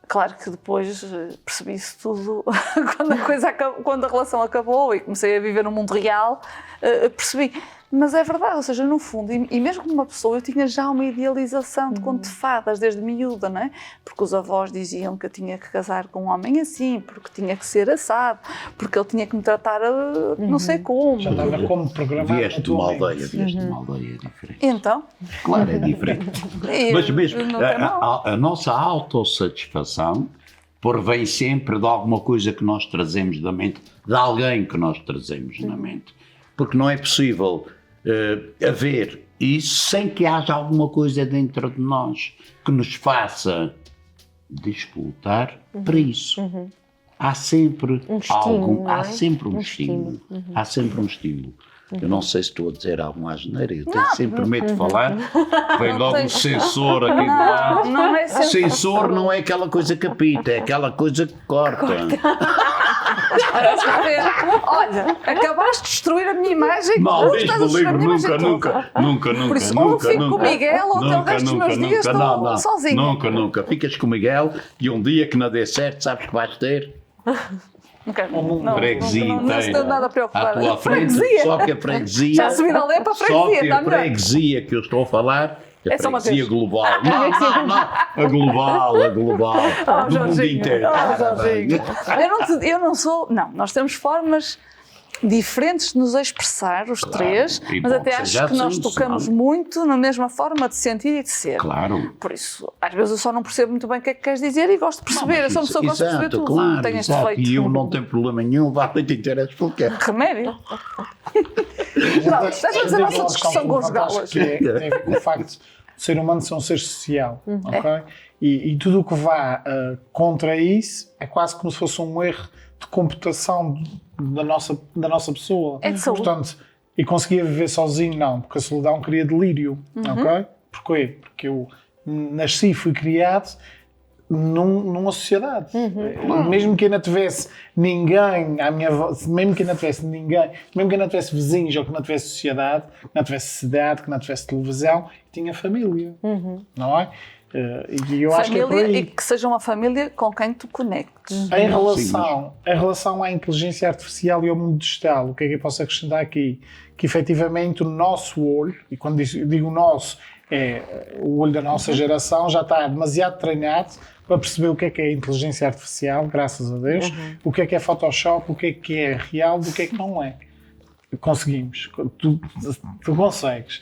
Speaker 2: Claro que depois percebi isso tudo quando a relação acabou e comecei a viver no mundo real, percebi. Mas é verdade, ou seja, no fundo, e mesmo como uma pessoa, eu tinha já uma idealização de conto de fadas desde miúda, não é? Porque os avós diziam que eu tinha que casar com um homem assim, porque tinha que ser assado, porque ele tinha que me tratar não sei como.
Speaker 4: Já estava como programado.
Speaker 3: Vieste de uma
Speaker 4: atualmente.
Speaker 3: aldeia diferente.
Speaker 2: Então,
Speaker 3: Claro, é diferente.
Speaker 2: e-
Speaker 3: Mas mesmo,
Speaker 2: não tem mal.
Speaker 3: a nossa autossatisfação provém sempre de alguma coisa que nós trazemos da mente, de alguém que nós trazemos na mente. Porque não é possível haver isso sem que haja alguma coisa dentro de nós que nos faça disputar para isso. Há sempre
Speaker 1: Um estímulo,
Speaker 3: algo,
Speaker 1: não
Speaker 3: há
Speaker 1: é?
Speaker 3: sempre um
Speaker 1: Um
Speaker 3: estímulo.
Speaker 1: estímulo.
Speaker 3: Há sempre um estímulo. Eu não sei se estou a dizer alguma asneira, eu tenho sempre medo de falar, vem logo o censor aqui do lado.
Speaker 2: Não é
Speaker 3: Censor não é aquela coisa que apita, é aquela coisa que corta.
Speaker 2: Olha, acabaste de destruir a minha imagem.
Speaker 3: Não,
Speaker 2: tu estás a destruir a minha imagem toda.
Speaker 3: nunca.
Speaker 2: Por isso, ou fico com o Miguel, ou até o resto dos meus dias estou sozinha.
Speaker 3: Nunca. Ficas com o Miguel e um dia que não dê certo, sabes que vais ter
Speaker 2: Não
Speaker 3: freguesia
Speaker 2: estou
Speaker 3: inteira
Speaker 2: nada
Speaker 3: à
Speaker 2: preocupada.
Speaker 3: tua frente,
Speaker 2: Freguesia.
Speaker 3: só que a freguesia,
Speaker 2: Já subi na lei para a freguesia,
Speaker 3: só que
Speaker 2: está
Speaker 3: a
Speaker 2: melhor.
Speaker 3: freguesia que eu estou a falar, a
Speaker 2: É só uma
Speaker 3: freguesia
Speaker 2: vez.
Speaker 3: global. Não, a global, do mundo
Speaker 2: Jorginho.
Speaker 3: inteiro.
Speaker 2: Jorginho. Eu não sou. Não, nós temos formas diferentes de nos expressar, os três,
Speaker 3: e
Speaker 2: mas
Speaker 3: bom,
Speaker 2: até
Speaker 3: seja
Speaker 2: acho que nós
Speaker 3: assim,
Speaker 2: tocamos
Speaker 3: senão-
Speaker 2: muito na mesma forma de sentir e de ser.
Speaker 3: Claro.
Speaker 2: Por isso, às vezes eu só não percebo muito bem o que é que queres dizer e gosto de perceber. Eu sou uma pessoa que gosta de perceber
Speaker 3: Exato,
Speaker 2: tudo.
Speaker 3: claro,
Speaker 2: Tenho este
Speaker 3: exato.
Speaker 2: defeito.
Speaker 3: E eu não tenho problema nenhum, vá a noite inteira a explicar.
Speaker 2: Remédio. Não, estás a dizer a nossa discussão conjugal hoje.
Speaker 4: Que tem a ver com o facto de ser humano ser um ser social, ok? E tudo o que vá contra isso é quase como se fosse um erro de computação da nossa pessoa.
Speaker 2: É de saúde.
Speaker 4: Portanto, e conseguia viver sozinho, não, porque a solidão cria delírio, ok? Porquê? Porque eu nasci, fui criado numa sociedade. Mesmo que ainda tivesse ninguém à minha volta, mesmo que ainda tivesse ninguém, mesmo que ainda tivesse vizinhos ou que não tivesse sociedade, que não tivesse cidade, que não tivesse televisão, tinha família, não é? E eu acho que é por
Speaker 2: Família, e
Speaker 4: aí.
Speaker 2: que seja uma família com quem tu conectes.
Speaker 4: Em relação à inteligência artificial e ao mundo digital, o que é que eu posso acrescentar aqui? Que efetivamente o nosso olho, e quando digo nosso, é o olho da nossa geração, já está demasiado treinado para perceber o que é inteligência artificial, graças a Deus, o que é Photoshop, o que é real, do que não é. Conseguimos. Tu consegues.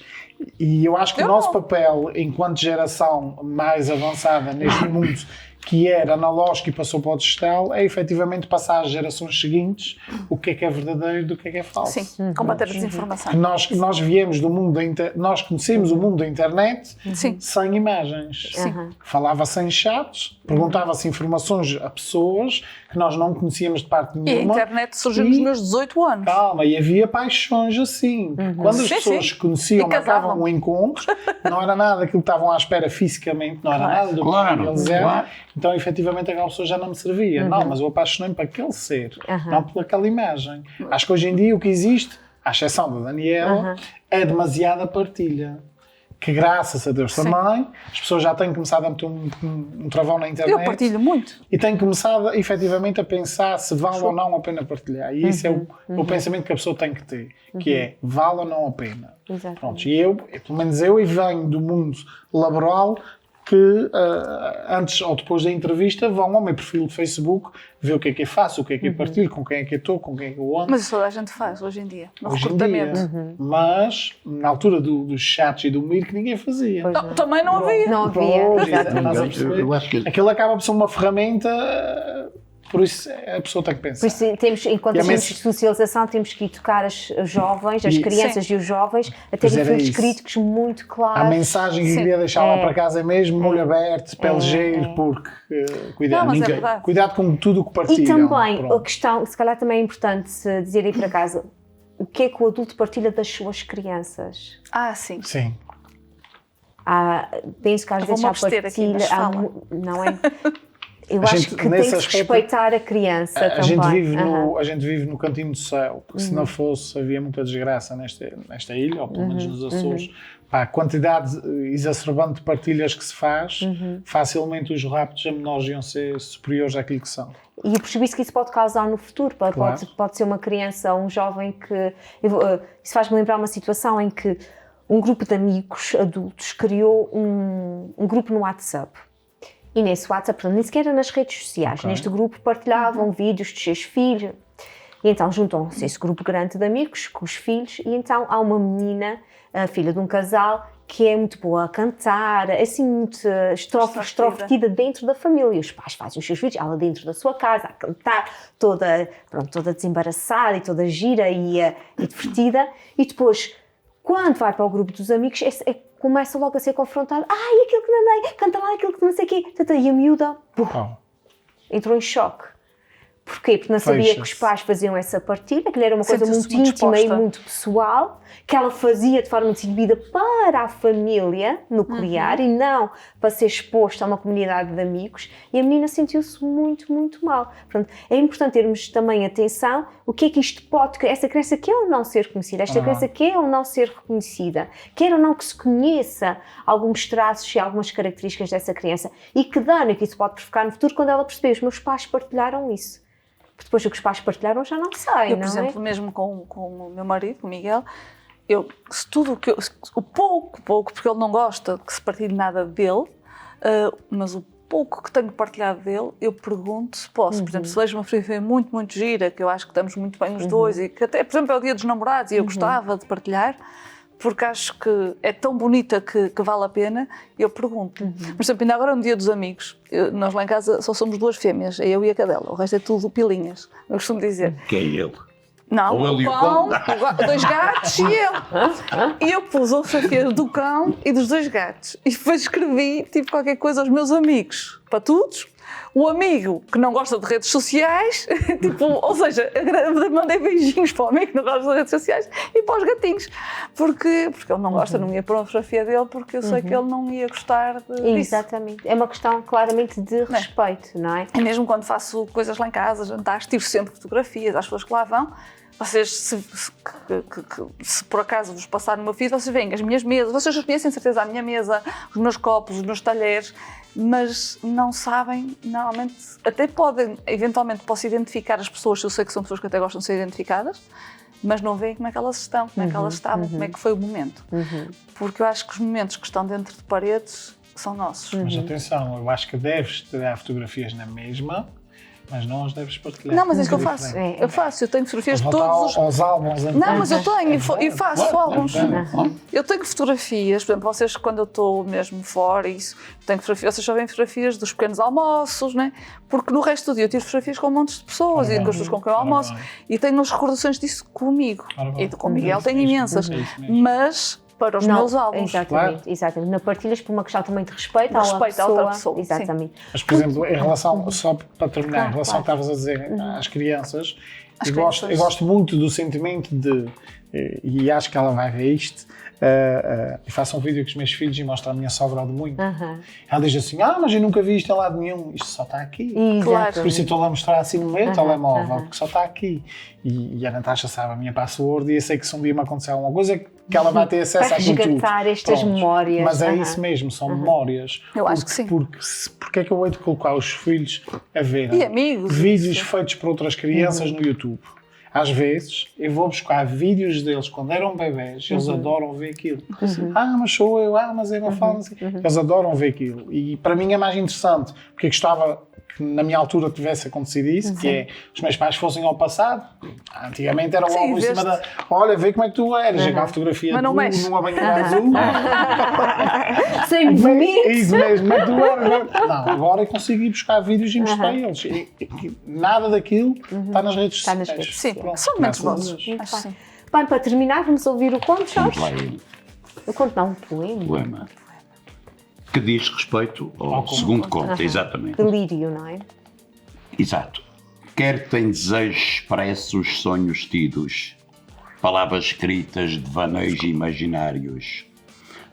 Speaker 4: E eu acho que o nosso papel, enquanto geração mais avançada neste mundo, que era analógico e passou para o digital, é efetivamente passar às gerações seguintes o que é verdadeiro do que é falso.
Speaker 2: Sim, combater a desinformação.
Speaker 4: Nós viemos do mundo nós conhecemos o mundo da internet
Speaker 2: Sim.
Speaker 4: sem imagens.
Speaker 2: Sim.
Speaker 4: Falava sem chats, perguntava-se informações a pessoas que nós não conhecíamos de parte
Speaker 2: E a
Speaker 4: nenhuma.
Speaker 2: internet surgiu nos meus 18 anos.
Speaker 4: Calma, e havia paixões assim. Quando as
Speaker 2: Sim,
Speaker 4: pessoas
Speaker 2: sim.
Speaker 4: se conheciam,
Speaker 2: E casavam.
Speaker 4: marcavam um encontro, não era nada daquilo que estavam à espera fisicamente, não era nada do
Speaker 3: Claro,
Speaker 4: que eles eram.
Speaker 3: claro.
Speaker 4: Então, efetivamente, aquela pessoa já não me servia. Não, mas eu apaixonei-me para aquele ser, não por aquela imagem. Acho que hoje em dia o que existe, à exceção da Daniela, é demasiada partilha. Que graças a Deus também, as pessoas já têm começado a meter um travão na internet.
Speaker 2: Eu partilho muito.
Speaker 4: E têm começado efetivamente a pensar se vale ou não a pena partilhar. E isso é o pensamento que a pessoa tem que ter, que é, vale ou não a pena.
Speaker 1: Exatamente.
Speaker 4: Pronto, e pelo menos eu venho do mundo laboral que antes ou depois da entrevista vão ao meu perfil de Facebook ver o que faço, o que é partilho, com quem é que eu estou, com quem é que eu ando.
Speaker 2: Mas isso toda a gente faz hoje em dia, no
Speaker 4: Hoje em
Speaker 2: recrutamento.
Speaker 4: dia. Mas na altura dos chats e do Mir ninguém fazia.
Speaker 2: Também não havia.
Speaker 1: Não havia.
Speaker 4: Pois,
Speaker 1: Exatamente.
Speaker 4: estás a perceber?
Speaker 3: Eu acho que
Speaker 4: Aquilo acaba por ser uma ferramenta, por isso a pessoa tem que pensar.
Speaker 1: Por isso, temos, enquanto
Speaker 4: E a
Speaker 1: agentes de
Speaker 4: mens-
Speaker 1: socialização, temos que educar os jovens, as
Speaker 4: E-
Speaker 1: crianças e os jovens, a
Speaker 4: Pois
Speaker 1: terem
Speaker 4: era
Speaker 1: filtros
Speaker 4: isso.
Speaker 1: críticos muito claros.
Speaker 4: A mensagem que eu queria deixar lá para casa é mesmo olho aberto, pé ligeiro, porque cuidado,
Speaker 2: Não, mas é verdade.
Speaker 4: cuidado com tudo o que partilham.
Speaker 1: E também, a
Speaker 4: Pronto.
Speaker 1: questão, se calhar também é importante dizer aí para casa, o que é que o adulto partilha das suas crianças?
Speaker 2: Ah, sim.
Speaker 4: Sim.
Speaker 1: Penso que às
Speaker 2: Eu
Speaker 1: vezes
Speaker 2: vou-me
Speaker 1: há
Speaker 2: abster aqui,
Speaker 1: partilha,
Speaker 2: mas fala.
Speaker 1: não é? Eu
Speaker 4: A
Speaker 1: acho
Speaker 4: gente,
Speaker 1: que tem
Speaker 4: nesse
Speaker 1: que
Speaker 4: aspecto,
Speaker 1: respeitar a criança
Speaker 4: A
Speaker 1: também.
Speaker 4: gente, vive
Speaker 1: Aham.
Speaker 4: a gente vive no cantinho do céu, porque se não fosse, havia muita desgraça nesta ilha, ou pelo menos nos Açores. Pá, a quantidade exacerbante de partilhas que se faz, facilmente os raptos a menores iam ser superiores àquilo que são.
Speaker 1: E o prejuízo que isso pode causar no futuro.
Speaker 4: Claro.
Speaker 1: Pode ser uma criança ou um jovem que... Isso faz-me lembrar uma situação em que um grupo de amigos adultos criou um grupo no WhatsApp. E nesse WhatsApp, portanto, nem sequer era nas redes sociais.
Speaker 4: Ok.
Speaker 1: Neste grupo partilhavam vídeos dos seus filhos. E então juntam-se esse grupo grande de amigos com os filhos. E então há uma menina, a filha de um casal, que é muito boa a cantar, assim, muito extrovertida dentro da família. E os pais fazem os seus vídeos, ela dentro da sua casa, a cantar, toda desembaraçada e toda gira e divertida. E depois, quando vai para o grupo dos amigos, começa logo a ser confrontada. Ai, aquilo que não andei, canta lá aquilo que não sei o quê. E a miúda
Speaker 4: Oh.
Speaker 1: entrou em choque. Porquê? Porque não sabia que os
Speaker 4: Fecha-se.
Speaker 1: pais faziam essa partilha, que era uma coisa
Speaker 2: Sente-se
Speaker 1: muito
Speaker 2: muito
Speaker 1: íntima e
Speaker 2: exposta.
Speaker 1: muito pessoal, que ela fazia de forma desinibida para a família nuclear e não para ser exposta a uma comunidade de amigos, e a menina sentiu-se muito, muito mal. Portanto, é importante termos também atenção o que é que isto pode... Essa criança quer ou não ser reconhecida, esta criança quer ou não ser reconhecida, quer ou não que se conheça alguns traços e algumas características dessa criança, e que dano é que isso pode provocar no futuro quando ela perceber os meus pais partilharam isso. Porque depois o que os pais partilharam já não sei,
Speaker 2: Eu,
Speaker 1: não
Speaker 2: por
Speaker 1: é?
Speaker 2: exemplo, mesmo com o meu marido, com o Miguel, se tudo o pouco, porque ele não gosta que se partilhe nada dele, mas o pouco que tenho partilhado dele, eu pergunto se posso. Por exemplo, se vejo uma fotografia muito, muito gira, que eu acho que estamos muito bem os dois, e que até, por exemplo, é o Dia dos Namorados e eu gostava de partilhar, porque acho que é tão bonita que vale a pena, eu pergunto. Por exemplo, ainda agora no Dia dos Amigos, nós lá em casa só somos 2 fêmeas, eu e a cadela, o resto é tudo pilinhas, eu costumo dizer.
Speaker 3: Que é ele.
Speaker 2: Não,
Speaker 3: Ou ele e o
Speaker 2: cão,
Speaker 3: cão.
Speaker 2: 2 gatos e eu. E eu pus a fotografia do cão e dos 2 gatos. E depois escrevi tipo qualquer coisa aos meus amigos, para todos. O amigo que não gosta de redes sociais, tipo, ou seja, mandei beijinhos para o amigo que não gosta de redes sociais e para os gatinhos. Porque ele não gosta, não ia pôr uma fotografia dele porque eu sei que ele não ia gostar disso.
Speaker 1: Exatamente. É uma questão claramente de respeito, não é?
Speaker 2: E mesmo quando faço coisas lá em casa, jantares, tiro sempre fotografias às pessoas que lá vão. Vocês, se por acaso vos passar no meu feed, vocês veem as minhas mesas, vocês já conhecem, certeza, a minha mesa, os meus copos, os meus talheres, mas não sabem, normalmente, até podem, eventualmente posso identificar as pessoas, eu sei que são pessoas que até gostam de ser identificadas, mas não veem como é que elas estão, como é que elas estavam, como é que foi o momento. Porque eu acho que os momentos que estão dentro de paredes são nossos.
Speaker 4: Mas atenção, eu acho que deves tirar fotografias na mesma, mas não as deves partilhar.
Speaker 2: Não, mas é isso que eu
Speaker 4: É
Speaker 2: faço.
Speaker 4: diferente.
Speaker 2: Eu tenho fotografias de
Speaker 4: Voltar
Speaker 2: todos os...
Speaker 4: aos álbuns antigos.
Speaker 2: Não, mas eu tenho e faço álbuns.
Speaker 3: Claro.
Speaker 2: Eu tenho fotografias, por exemplo, vocês quando eu estou mesmo fora, isso, tenho fotografias, vocês só veem fotografias dos pequenos almoços, né? Porque no resto do dia eu tiro fotografias com montes de pessoas e com as pessoas com quem eu almoço e tenho as recordações disso comigo.
Speaker 4: Ora bem.
Speaker 2: E com o Miguel tenho imensas,
Speaker 4: É isso mesmo.
Speaker 2: mas para os meus álbuns.
Speaker 1: Exatamente, exatamente. Na partilhas por uma questão também de respeito à
Speaker 2: Respeito à outra pessoa, sim.
Speaker 1: Exatamente.
Speaker 4: Mas, por exemplo, em relação, só para terminar,
Speaker 1: Claro,
Speaker 4: em relação ao que
Speaker 1: claro.
Speaker 4: estavas a dizer às crianças, eu
Speaker 2: crianças.
Speaker 4: gosto muito do sentimento de, e acho que ela vai ver isto, e faço um vídeo com os meus filhos e mostro à minha sogra ao demunho. Ela diz assim, mas eu nunca vi isto em lado nenhum, isto só está aqui.
Speaker 2: Claro.
Speaker 4: Por isso eu estou a mostrar assim no meu telemóvel, porque só está aqui. E a Natasha sabe a minha password e eu sei que se um dia me acontecer alguma coisa, que ela vai ter acesso
Speaker 1: Vai
Speaker 4: àquilo tudo.
Speaker 1: resgatar estas
Speaker 4: Pronto.
Speaker 1: memórias.
Speaker 4: Mas é isso mesmo, são memórias.
Speaker 2: Eu acho que sim.
Speaker 4: Porque é que eu hei de colocar os filhos a ver
Speaker 2: E amigos,
Speaker 4: vídeos
Speaker 2: isso.
Speaker 4: feitos por outras crianças no YouTube? Às vezes, eu vou buscar vídeos deles quando eram bebés, eles adoram ver aquilo. Mas sou eu, mas eu não falo assim. Eles adoram ver aquilo. E para mim é mais interessante, porque eu gostava que na minha altura tivesse acontecido isso, que é, os meus pais fossem ao passado. Antigamente era logo em cima da... Olha, vê como é que tu eras. Chega a fotografia
Speaker 2: Mas não mexe.
Speaker 4: numa banheira azul.
Speaker 1: Sem
Speaker 4: É
Speaker 1: movimento.
Speaker 4: isso mesmo, mas tu eras... Não, agora eu consigo ir buscar vídeos e mostrar eles. E nada daquilo está nas redes
Speaker 1: Está nas
Speaker 4: sociais.
Speaker 1: redes.
Speaker 2: Sim,
Speaker 4: Pronto,
Speaker 2: são momentos
Speaker 4: graças a
Speaker 2: bons.
Speaker 4: Deus.
Speaker 2: Acho que sim.
Speaker 1: Bem, para terminar, vamos ouvir o conto,
Speaker 3: Vamos
Speaker 1: Jorge?
Speaker 3: lá ele.
Speaker 1: O conto não, um poema.
Speaker 3: Poema. Que diz respeito ao segundo conto, exatamente.
Speaker 1: Delírio, não é?
Speaker 3: Exato. Quer tem desejos expressos, sonhos tidos, palavras escritas de vaneios imaginários.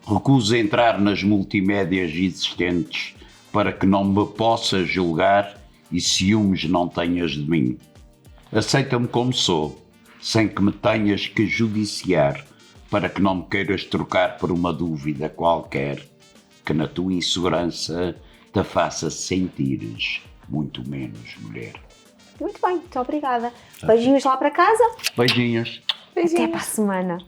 Speaker 3: Recuso entrar nas multimédias existentes para que não me possas julgar e ciúmes não tenhas de mim. Aceita-me como sou, sem que me tenhas que judiciar, para que não me queiras trocar por uma dúvida qualquer, que na tua insegurança te faça sentires muito menos mulher.
Speaker 1: Muito bem, muito obrigada. Beijinhos lá para casa.
Speaker 3: Beijinhos.
Speaker 1: Até para a semana.